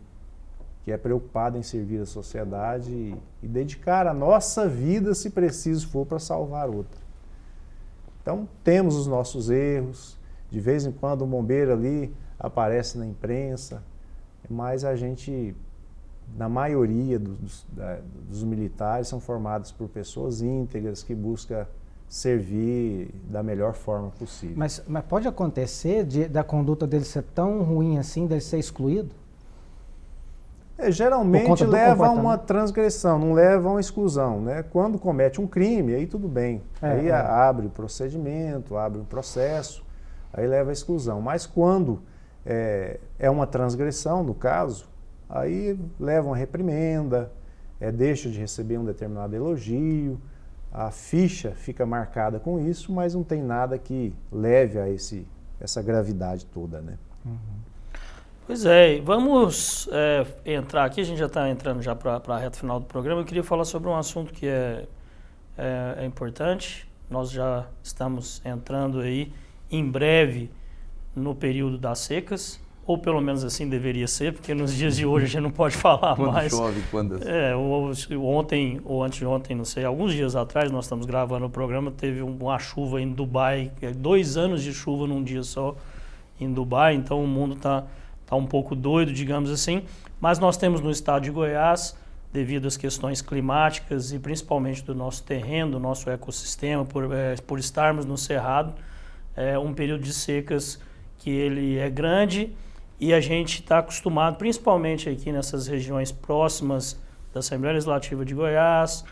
S2: que é preocupada em servir a sociedade e dedicar a nossa vida, se preciso for, para salvar outra. Então, temos os nossos erros, de vez em quando um bombeiro ali aparece na imprensa, mas a gente, na maioria dos militares, são formados por pessoas íntegras que buscam servir da melhor forma possível.
S4: Mas pode acontecer da conduta dele ser tão ruim assim, dele ser excluído?
S2: Geralmente leva a uma transgressão, não leva a uma exclusão. Né? Quando comete um crime, aí tudo bem. Aí abre o procedimento, abre o processo, aí leva a exclusão. Mas quando é uma transgressão, no caso, aí leva uma reprimenda, deixa de receber um determinado elogio, a ficha fica marcada com isso, mas não tem nada que leve a essa gravidade toda, né?
S4: Uhum.
S1: Pois é, vamos entrar aqui, a gente já está entrando já para a reta final do programa. Eu queria falar sobre um assunto que é importante. Nós já estamos entrando aí em breve no período das secas, ou pelo menos assim deveria ser, porque nos dias de hoje a gente não pode falar
S3: quando
S1: mais.
S3: Chove, quando...
S1: Ontem ou anteontem, não sei, alguns dias atrás, nós estamos gravando o programa, teve uma chuva em Dubai, 2 anos de chuva num dia só em Dubai, então o mundo tá um pouco doido, digamos assim, mas nós temos no estado de Goiás, devido às questões climáticas e principalmente do nosso terreno, do nosso ecossistema, por estarmos no Cerrado, um período de secas que ele é grande e a gente está acostumado, principalmente aqui nessas regiões próximas da Assembleia Legislativa de Goiás,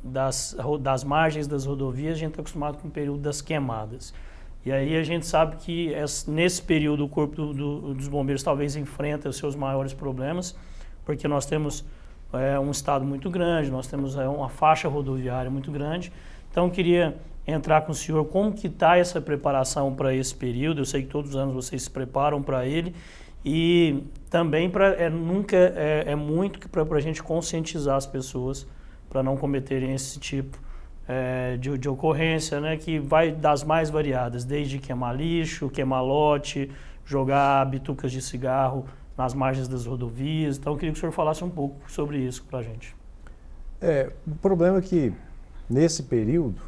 S1: das margens das rodovias, a gente está acostumado com o período das queimadas. E aí a gente sabe que nesse período o Corpo dos Bombeiros talvez enfrenta os seus maiores problemas, porque nós temos um estado muito grande, nós temos uma faixa rodoviária muito grande. Então eu queria entrar com o senhor como que está essa preparação para esse período. Eu sei que todos os anos vocês se preparam para ele e também é muito para a gente conscientizar as pessoas para não cometerem esse tipo de ocorrência, né, que vai das mais variadas, desde queimar lixo, queimar lote, jogar bitucas de cigarro nas margens das rodovias. Então eu queria que o senhor falasse um pouco sobre isso para a gente.
S2: O problema é que nesse período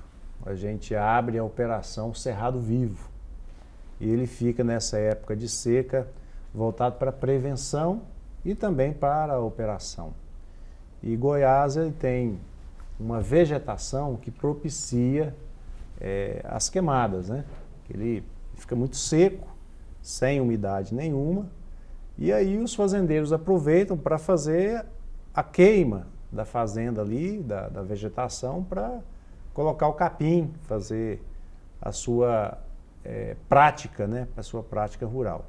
S2: a gente abre a operação Cerrado Vivo e ele fica nessa época de seca voltado para a prevenção e também para a operação. E Goiás ele tem uma vegetação que propicia as queimadas, né? Ele fica muito seco, sem umidade nenhuma, e aí os fazendeiros aproveitam para fazer a queima da fazenda ali, da vegetação, para colocar o capim, fazer a sua prática, né? A sua prática rural.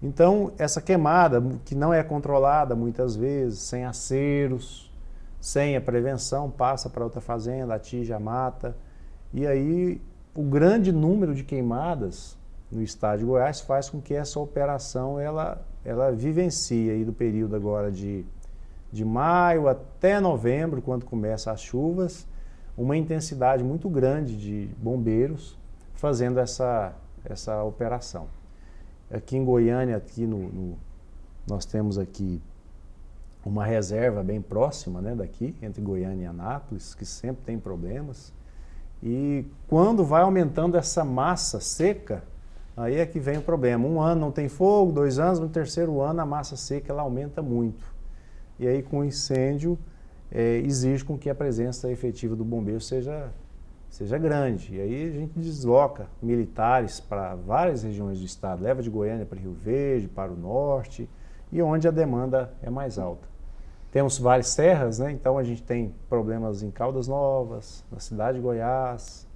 S2: Então, essa queimada, que não é controlada muitas vezes, sem aceros, sem a prevenção, passa para outra fazenda, atinge a mata. E aí, o grande número de queimadas no estado de Goiás faz com que essa operação ela vivencie aí do período agora de maio até novembro, quando começam as chuvas, uma intensidade muito grande de bombeiros fazendo essa operação. Aqui em Goiânia, nós temos aqui uma reserva bem próxima, né, daqui, entre Goiânia e Anápolis, que sempre tem problemas. E quando vai aumentando essa massa seca, aí é que vem o problema. Um ano não tem fogo, 2 anos, no terceiro ano a massa seca ela aumenta muito. E aí com o incêndio exige com que a presença efetiva do bombeiro seja grande. E aí a gente desloca militares para várias regiões do estado, leva de Goiânia para Rio Verde, para o norte, e onde a demanda é mais alta. Temos várias serras, né? Então a gente tem problemas em Caldas Novas, na cidade de Goiás,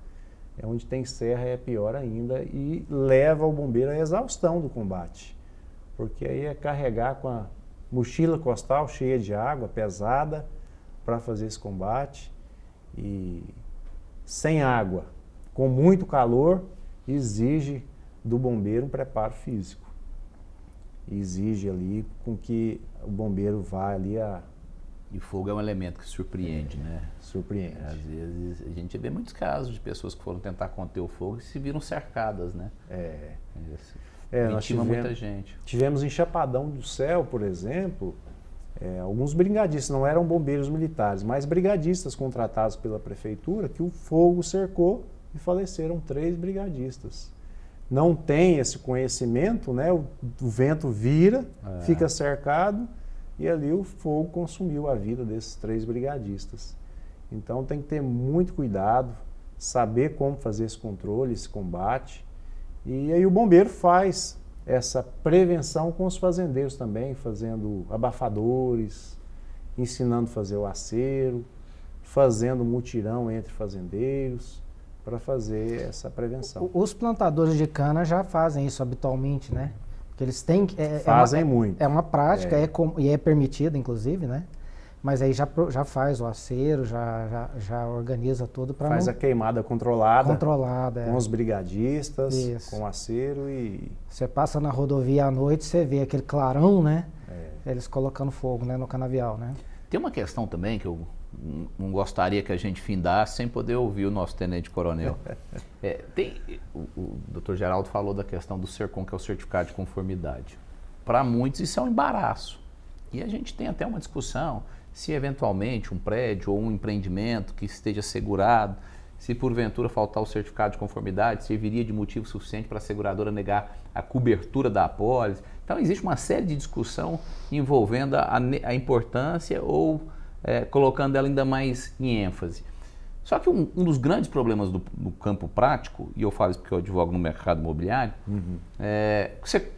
S2: onde tem serra é pior ainda e leva o bombeiro à exaustão do combate, porque aí é carregar com a mochila costal cheia de água, pesada, para fazer esse combate e sem água, com muito calor, exige do bombeiro um preparo físico. Exige ali com que o bombeiro vá ali
S3: E fogo é um elemento que surpreende, né?
S2: Surpreende.
S3: Às vezes a gente vê muitos casos de pessoas que foram tentar conter o fogo e se viram cercadas, né?
S2: Nós tivemos
S3: muita gente.
S2: Tivemos em Chapadão do Céu, por exemplo, alguns brigadistas, não eram bombeiros militares, mas brigadistas contratados pela prefeitura, que o fogo cercou e faleceram 3 brigadistas. Não tem esse conhecimento, né? O vento vira, fica cercado e ali o fogo consumiu a vida desses 3 brigadistas. Então tem que ter muito cuidado, saber como fazer esse controle, esse combate. E aí o bombeiro faz essa prevenção com os fazendeiros também, fazendo abafadores, ensinando a fazer o acero, fazendo mutirão entre fazendeiros, para fazer essa prevenção.
S4: Os plantadores de cana já fazem isso habitualmente, né? Porque eles têm
S2: fazem muito.
S4: É uma prática e é permitida, inclusive, né? Mas aí já faz o acero, já organiza tudo para
S2: faz a queimada controlada com os brigadistas,
S4: isso.
S2: Com o acero e
S4: você passa na rodovia à noite, você vê aquele clarão, né? Eles colocando fogo, né, no canavial, né?
S3: Tem uma questão também que eu não gostaria que a gente findasse sem poder ouvir o nosso tenente-coronel. O Dr. Geraldo falou da questão do SERCOM, que é o certificado de conformidade. Para muitos isso é um embaraço. E a gente tem até uma discussão se eventualmente um prédio ou um empreendimento que esteja segurado, se porventura faltar o certificado de conformidade, serviria de motivo suficiente para a seguradora negar a cobertura da apólice. Então existe uma série de discussão envolvendo a importância ou colocando ela ainda mais em ênfase. Só que um dos grandes problemas no campo prático, e eu falo isso porque eu advogo no mercado imobiliário, você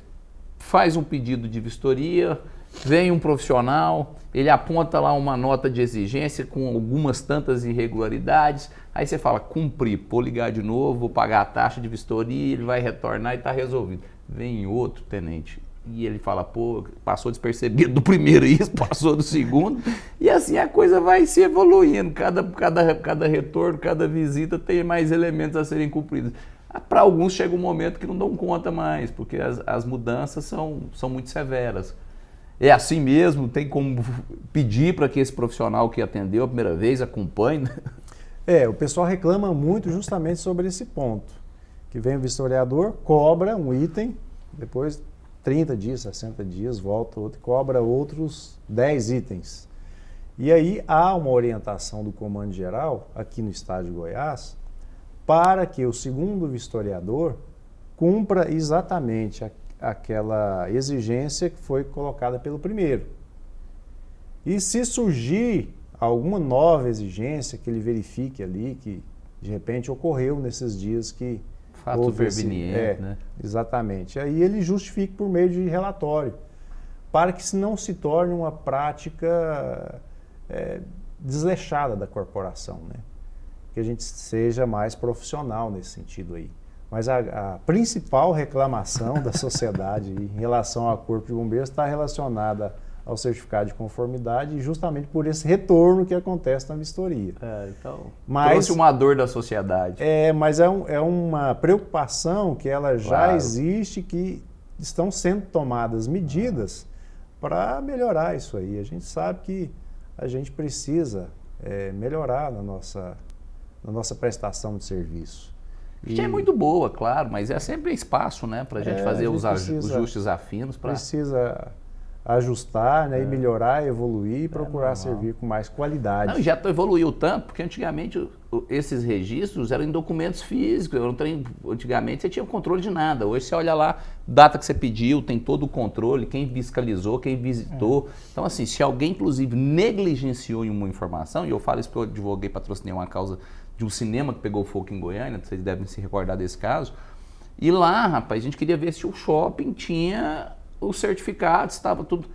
S3: faz um pedido de vistoria, vem um profissional, ele aponta lá uma nota de exigência com algumas tantas irregularidades, aí você fala, cumprir, vou ligar de novo, vou pagar a taxa de vistoria, ele vai retornar e está resolvido. Vem outro tenente e ele fala, pô, passou despercebido do primeiro isso, passou do segundo, e assim a coisa vai se evoluindo, cada retorno, cada visita tem mais elementos a serem cumpridos. Para alguns chega um momento que não dão conta mais, porque as mudanças são muito severas. É assim mesmo? Tem como pedir para que esse profissional que atendeu a primeira vez acompanhe?
S2: O pessoal reclama muito justamente sobre esse ponto. Que vem o vistoriador, cobra um item, depois 30 dias, 60 dias, volta outro e cobra outros 10 itens. E aí há uma orientação do Comando Geral, aqui no estado de Goiás, para que o segundo vistoriador cumpra exatamente aquela exigência que foi colocada pelo primeiro. E se surgir alguma nova exigência que ele verifique ali, que de repente ocorreu nesses dias que
S3: fato superveniente, né?
S2: Exatamente. Aí ele justifique por meio de relatório, para que não se torne uma prática desleixada da corporação, né? Que a gente seja mais profissional nesse sentido aí. Mas a principal reclamação da sociedade em relação ao Corpo de Bombeiros está relacionada ao certificado de conformidade, justamente por esse retorno que acontece na vistoria.
S3: Então, trouxe uma dor da sociedade.
S2: Mas é uma preocupação que ela já existe, que estão sendo tomadas medidas para melhorar isso aí. A gente sabe que a gente precisa melhorar na nossa prestação de serviço.
S3: Que é muito boa, claro, mas é sempre espaço, né, para a gente fazer os ajustes afinos.
S2: Precisa ajustar, né, e melhorar, evoluir e procurar servir com mais qualidade.
S3: Não, já evoluiu tanto, porque antigamente esses registros eram em documentos físicos, antigamente você tinha controle de nada. Hoje você olha lá, data que você pediu, tem todo o controle, quem fiscalizou, quem visitou. Então assim, se alguém inclusive negligenciou em uma informação, e eu falo isso porque eu advoguei, patrocinei uma causa de um cinema que pegou fogo em Goiânia, vocês devem se recordar desse caso, e lá, rapaz, a gente queria ver se o shopping tinha o certificado, estava tudo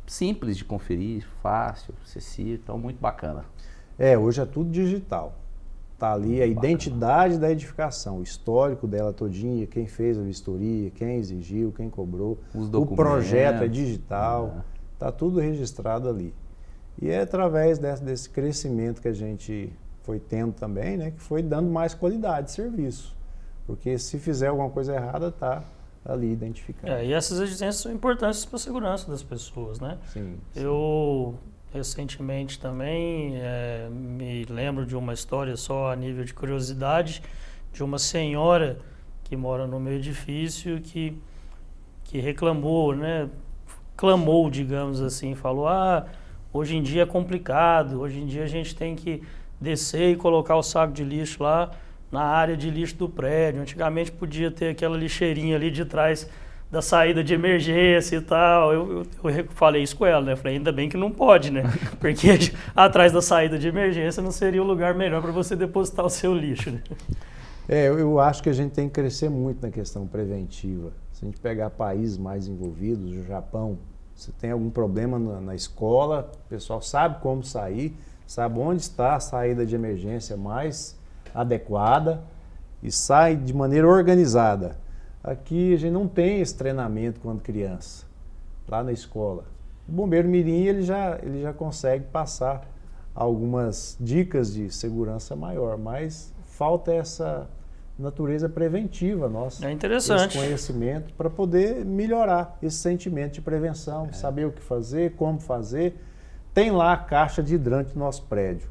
S3: simples de conferir, fácil, acessível, então muito bacana.
S2: Hoje é tudo digital. Está ali a identidade da edificação, o histórico dela todinha, quem fez a vistoria, quem exigiu, quem cobrou, o projeto é digital, está tudo registrado ali. E é através desse crescimento que a gente foi tendo também, né, que foi dando mais qualidade de serviço. Porque se fizer alguma coisa errada, está ali identificado.
S1: E essas exigências são importantes para a segurança das pessoas, né?
S2: Sim.
S1: Eu, recentemente também, me lembro de uma história só a nível de curiosidade, de uma senhora que mora no meu edifício que reclamou, né? Clamou, digamos assim, falou, hoje em dia é complicado, hoje em dia a gente tem que descer e colocar o saco de lixo lá na área de lixo do prédio. Antigamente podia ter aquela lixeirinha ali de trás da saída de emergência e tal. Eu falei isso com ela, né? Falei, ainda bem que não pode, né? Porque atrás da saída de emergência não seria o lugar melhor para você depositar o seu lixo, né?
S2: Eu acho que a gente tem que crescer muito na questão preventiva. Se a gente pegar países mais envolvidos, o Japão, se tem algum problema na escola, o pessoal sabe como sair, sabe onde está a saída de emergência mais adequada e sai de maneira organizada. Aqui a gente não tem esse treinamento quando criança, lá na escola. O bombeiro mirim ele já consegue passar algumas dicas de segurança maior, mas falta essa natureza preventiva nossa.
S1: É interessante.
S2: Esse conhecimento para poder melhorar esse sentimento de prevenção, saber o que fazer, como fazer, tem lá a caixa de hidrante do nosso prédio.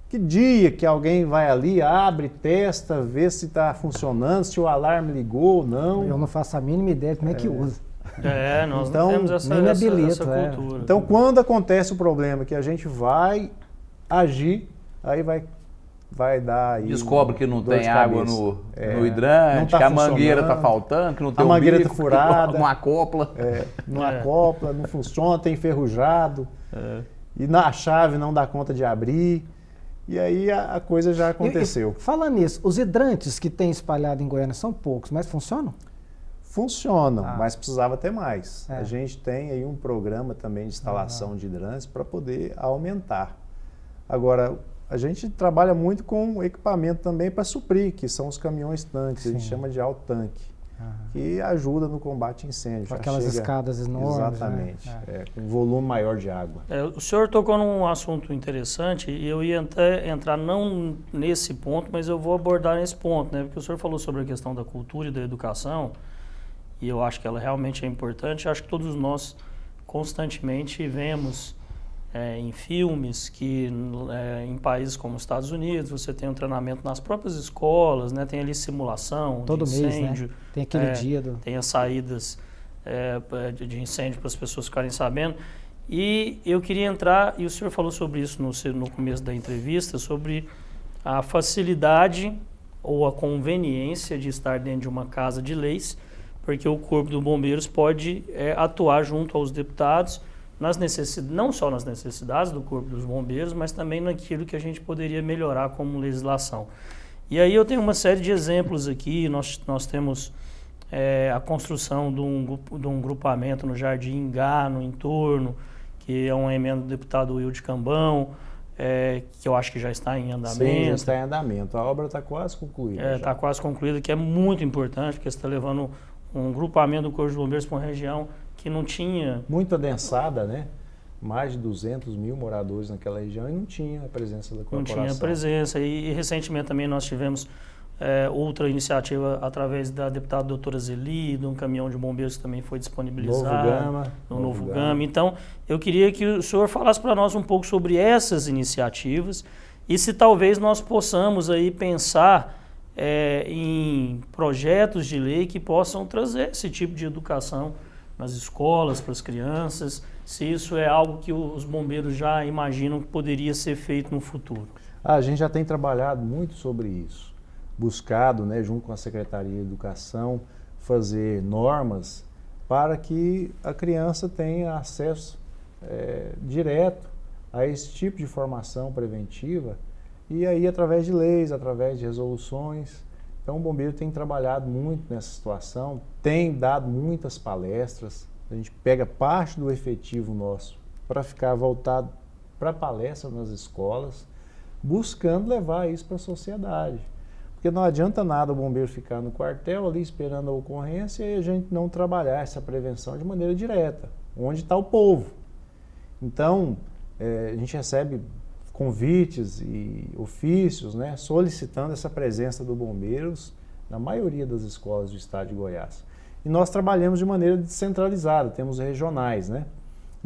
S2: Que dia que alguém vai ali, abre, testa, vê se está funcionando, se o alarme ligou ou não.
S4: Eu não faço a mínima ideia de como é que usa.
S1: Nós
S2: então,
S1: não temos essa cultura.
S2: Então, quando acontece o problema que a gente vai agir, aí vai dar aí
S3: descobre que não tem água no hidrante, que a mangueira está faltando, que não tem
S2: a mangueira está furada,
S3: não acopla.
S2: Não acopla, não funciona, tem enferrujado. E a chave não dá conta de abrir. E aí a coisa já aconteceu.
S4: Falando nisso, os hidrantes que tem espalhado em Goiânia são poucos, mas funcionam?
S2: Funcionam, mas precisava ter mais. A gente tem aí um programa também de instalação de hidrantes para poder aumentar. Agora, a gente trabalha muito com equipamento também para suprir, que são os caminhões tanques, a gente chama de alto tanque, que ajuda no combate a incêndio.
S4: Com aquelas escadas enormes.
S2: Exatamente, com um volume maior de água.
S1: O senhor tocou num assunto interessante e eu ia até entrar não nesse ponto, mas eu vou abordar nesse ponto, né? Porque o senhor falou sobre a questão da cultura e da educação, e eu acho que ela realmente é importante. Acho que todos nós constantemente vemos em filmes que em países como os Estados Unidos você tem um treinamento nas próprias escolas, né? Tem ali simulação
S4: todo
S1: de incêndio.
S4: Mês, né? Tem aquele dia
S1: tem as saídas de incêndio para as pessoas ficarem sabendo. E eu queria entrar, e o senhor falou sobre isso no começo da entrevista, sobre a facilidade ou a conveniência de estar dentro de uma casa de leis, porque o Corpo de Bombeiros pode atuar junto aos deputados não só nas necessidades do Corpo dos Bombeiros, mas também naquilo que a gente poderia melhorar como legislação. E aí eu tenho uma série de exemplos aqui. Nós temos a construção de um grupamento no Jardim Ingá, no entorno, que é uma emenda do deputado Wilde Cambão, que eu acho que já está em andamento.
S2: Sim, já está em andamento. A obra está quase concluída.
S1: Está quase concluída, que é muito importante, porque você está levando um grupamento do Corpo de Bombeiros para uma região que não tinha...
S2: Muito adensada, né? Mais de 200 mil moradores naquela região e não tinha a presença da corporação.
S1: Não tinha presença. E recentemente também nós tivemos outra iniciativa através da deputada doutora Zeli, de um caminhão de bombeiros que também foi disponibilizado. Novo Gama. Então, eu queria que o senhor falasse para nós um pouco sobre essas iniciativas e se talvez nós possamos aí pensar em projetos de lei que possam trazer esse tipo de educação nas escolas, para as crianças, se isso é algo que os bombeiros já imaginam que poderia ser feito no futuro.
S2: A gente já tem trabalhado muito sobre isso, buscado, né, junto com a Secretaria de Educação, fazer normas para que a criança tenha acesso direto a esse tipo de formação preventiva e aí através de leis, através de resoluções. Então o bombeiro tem trabalhado muito nessa situação, tem dado muitas palestras, a gente pega parte do efetivo nosso para ficar voltado para palestra nas escolas, buscando levar isso para a sociedade. Porque não adianta nada o bombeiro ficar no quartel ali esperando a ocorrência e a gente não trabalhar essa prevenção de maneira direta, onde está o povo. Então, a gente recebe convites e ofícios, né, solicitando essa presença do bombeiros na maioria das escolas do estado de Goiás. E nós trabalhamos de maneira descentralizada, temos regionais, né?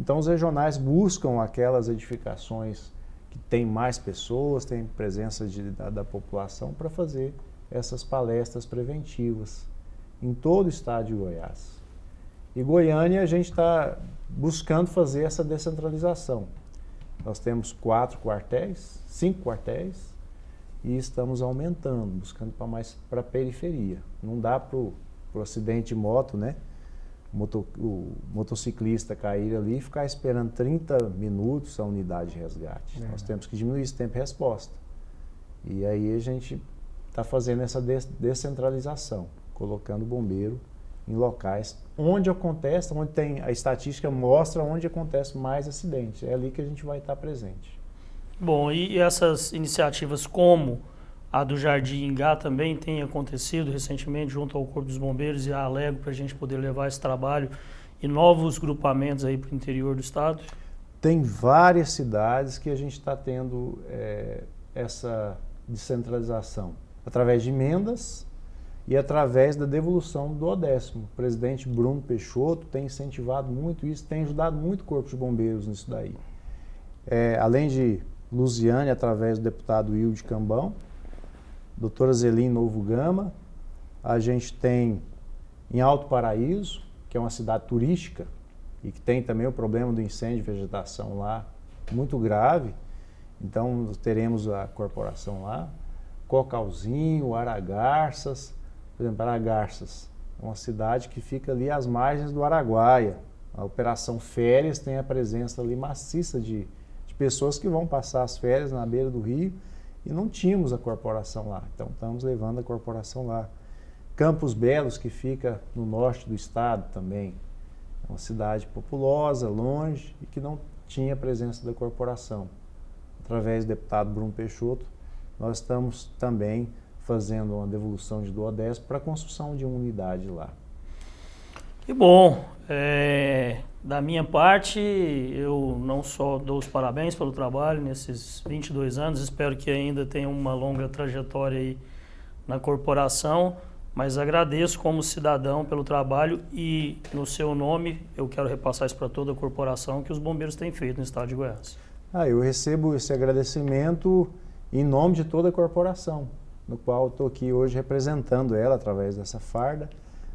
S2: Então os regionais buscam aquelas edificações que têm mais pessoas, têm presença da população para fazer essas palestras preventivas em todo o estado de Goiás. E Goiânia a gente está buscando fazer essa descentralização. Nós temos 5 quartéis e estamos aumentando, buscando mais para a periferia. Não dá para o acidente de moto, né? O motociclista cair ali e ficar esperando 30 minutos a unidade de resgate. Nós temos que diminuir esse tempo de resposta. E aí a gente está fazendo essa descentralização, colocando o bombeiro em locais onde acontece, onde tem a estatística mostra onde acontece mais acidentes. É ali que a gente vai estar presente.
S1: Bom, e essas iniciativas como a do Jardim Ingá também tem acontecido recentemente junto ao Corpo dos Bombeiros e à Alego para a gente poder levar esse trabalho e novos grupamentos aí para o interior do estado?
S2: Tem várias cidades que a gente está tendo essa descentralização através de emendas e através da devolução do 10º. O presidente Bruno Peixoto tem incentivado muito isso, tem ajudado muito o Corpo de Bombeiros nisso daí. além de Lusiane, através do deputado Wilde Cambão, doutora Zelim Novo Gama, a gente tem em Alto Paraíso, que é uma cidade turística e que tem também o problema do incêndio de vegetação lá, muito grave. Então, teremos a corporação lá. Cocalzinho, Aragarças. Por exemplo, Aragarças é uma cidade que fica ali às margens do Araguaia. A Operação Férias tem a presença ali maciça de pessoas que vão passar as férias na beira do rio e não tínhamos a corporação lá. Então, estamos levando a corporação lá. Campos Belos, que fica no norte do estado também. É uma cidade populosa, longe e que não tinha presença da corporação. Através do deputado Bruno Peixoto, nós estamos também fazendo uma devolução de Duodesp para a construção de uma unidade lá.
S1: Que bom! Da minha parte, eu não só dou os parabéns pelo trabalho nesses 22 anos, espero que ainda tenha uma longa trajetória aí na corporação, mas agradeço como cidadão pelo trabalho e, no seu nome, eu quero repassar isso para toda a corporação que os bombeiros têm feito no estado de Goiás.
S2: Eu recebo esse agradecimento em nome de toda a corporação, no qual estou aqui hoje representando ela através dessa farda,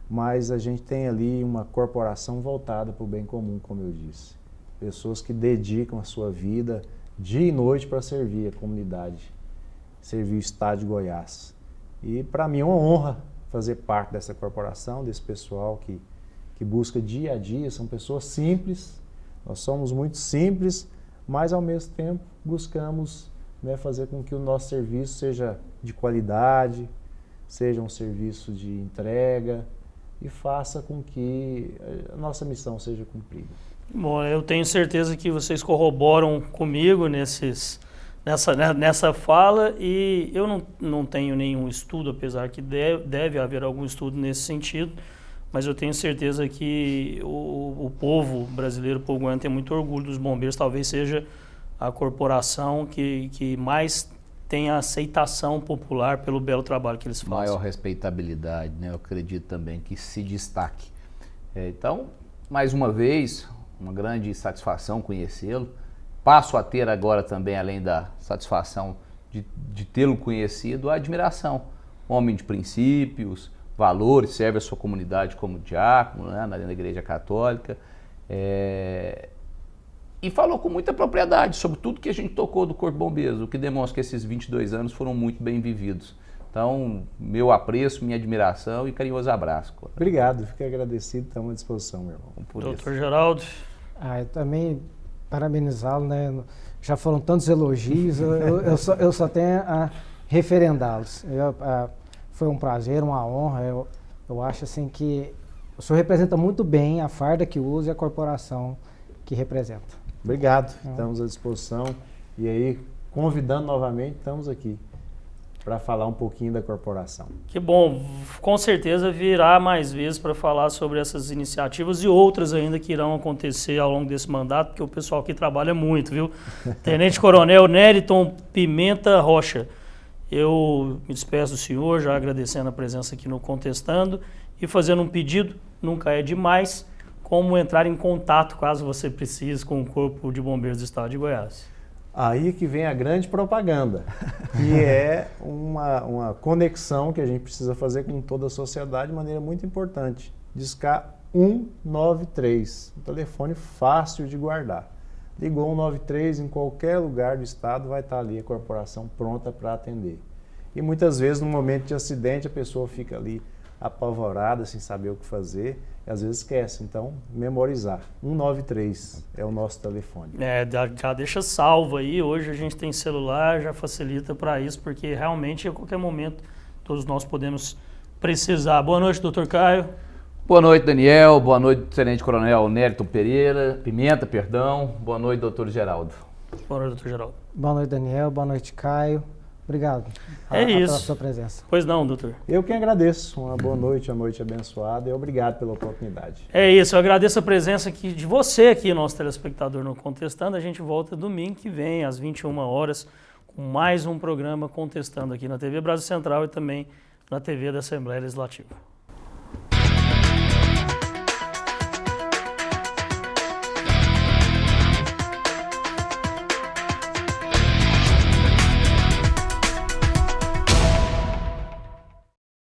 S2: mas a gente tem ali uma corporação voltada para o bem comum, como eu disse. Pessoas que dedicam a sua vida dia e noite para servir a comunidade, servir o estado de Goiás. E para mim é uma honra fazer parte dessa corporação, desse pessoal que busca dia a dia, são pessoas simples, nós somos muito simples, mas ao mesmo tempo buscamos, né, fazer com que o nosso serviço seja de qualidade, seja um serviço de entrega e faça com que a nossa missão seja cumprida.
S1: Bom, eu tenho certeza que vocês corroboram comigo nessa fala e eu não tenho nenhum estudo, apesar que deve haver algum estudo nesse sentido, mas eu tenho certeza que o povo brasileiro, o povo goiano, tem muito orgulho dos bombeiros, talvez seja a corporação que mais tem a aceitação popular pelo belo trabalho que eles fazem.
S3: Maior respeitabilidade, né? Eu acredito também que se destaque. Então, mais uma vez, uma grande satisfação conhecê-lo. Passo a ter agora também, além da satisfação de tê-lo conhecido, a admiração. Homem de princípios, valores, serve a sua comunidade como diácono, né, na Igreja Católica. E falou com muita propriedade sobre tudo que a gente tocou do Corpo de Bombeiros, o que demonstra que esses 22 anos foram muito bem vividos. Então, meu apreço, minha admiração e carinhoso abraço.
S2: Obrigado, fico agradecido, estamos à disposição, meu irmão.
S1: Doutor Geraldo.
S4: Eu também parabenizá-lo, né? Já foram tantos elogios, eu só tenho a referendá-los. Foi um prazer, uma honra. Eu acho assim que o senhor representa muito bem a farda que usa e a corporação que representa.
S2: Obrigado, estamos à disposição. E aí, convidando novamente, estamos aqui para falar um pouquinho da corporação.
S1: Que bom, com certeza virá mais vezes para falar sobre essas iniciativas e outras ainda que irão acontecer ao longo desse mandato, porque o pessoal aqui trabalha muito, viu? Tenente Coronel Nériton Pimenta Rocha, eu me despeço do senhor, já agradecendo a presença aqui no Contestando e fazendo um pedido, nunca é demais, como entrar em contato, caso você precise, com o Corpo de Bombeiros do Estado de Goiás.
S2: Aí que vem a grande propaganda, que é uma conexão que a gente precisa fazer com toda a sociedade de maneira muito importante. Discar 193, um telefone fácil de guardar. Ligou 193 em qualquer lugar do estado, vai estar ali a corporação pronta para atender. E muitas vezes no momento de acidente a pessoa fica ali apavorada, sem saber o que fazer, e às vezes esquece. Então, memorizar. 193 é o nosso telefone.
S1: Já deixa salvo aí. Hoje a gente tem celular, já facilita para isso, porque realmente a qualquer momento todos nós podemos precisar. Boa noite, doutor Caio.
S3: Boa noite, Daniel. Boa noite, Tenente Coronel Nériton Pimenta. Boa noite, doutor Geraldo.
S1: Boa noite, doutor Geraldo.
S4: Boa noite, Daniel. Boa noite, Caio. Obrigado pela sua presença.
S1: Pois não, doutor.
S2: Eu que agradeço. Uma boa noite, uma noite abençoada e obrigado pela oportunidade.
S1: É isso, eu agradeço a presença de você aqui, nosso telespectador no Contestando. A gente volta domingo que vem, às 21 horas, com mais um programa Contestando aqui na TV Brasil Central e também na TV da Assembleia Legislativa.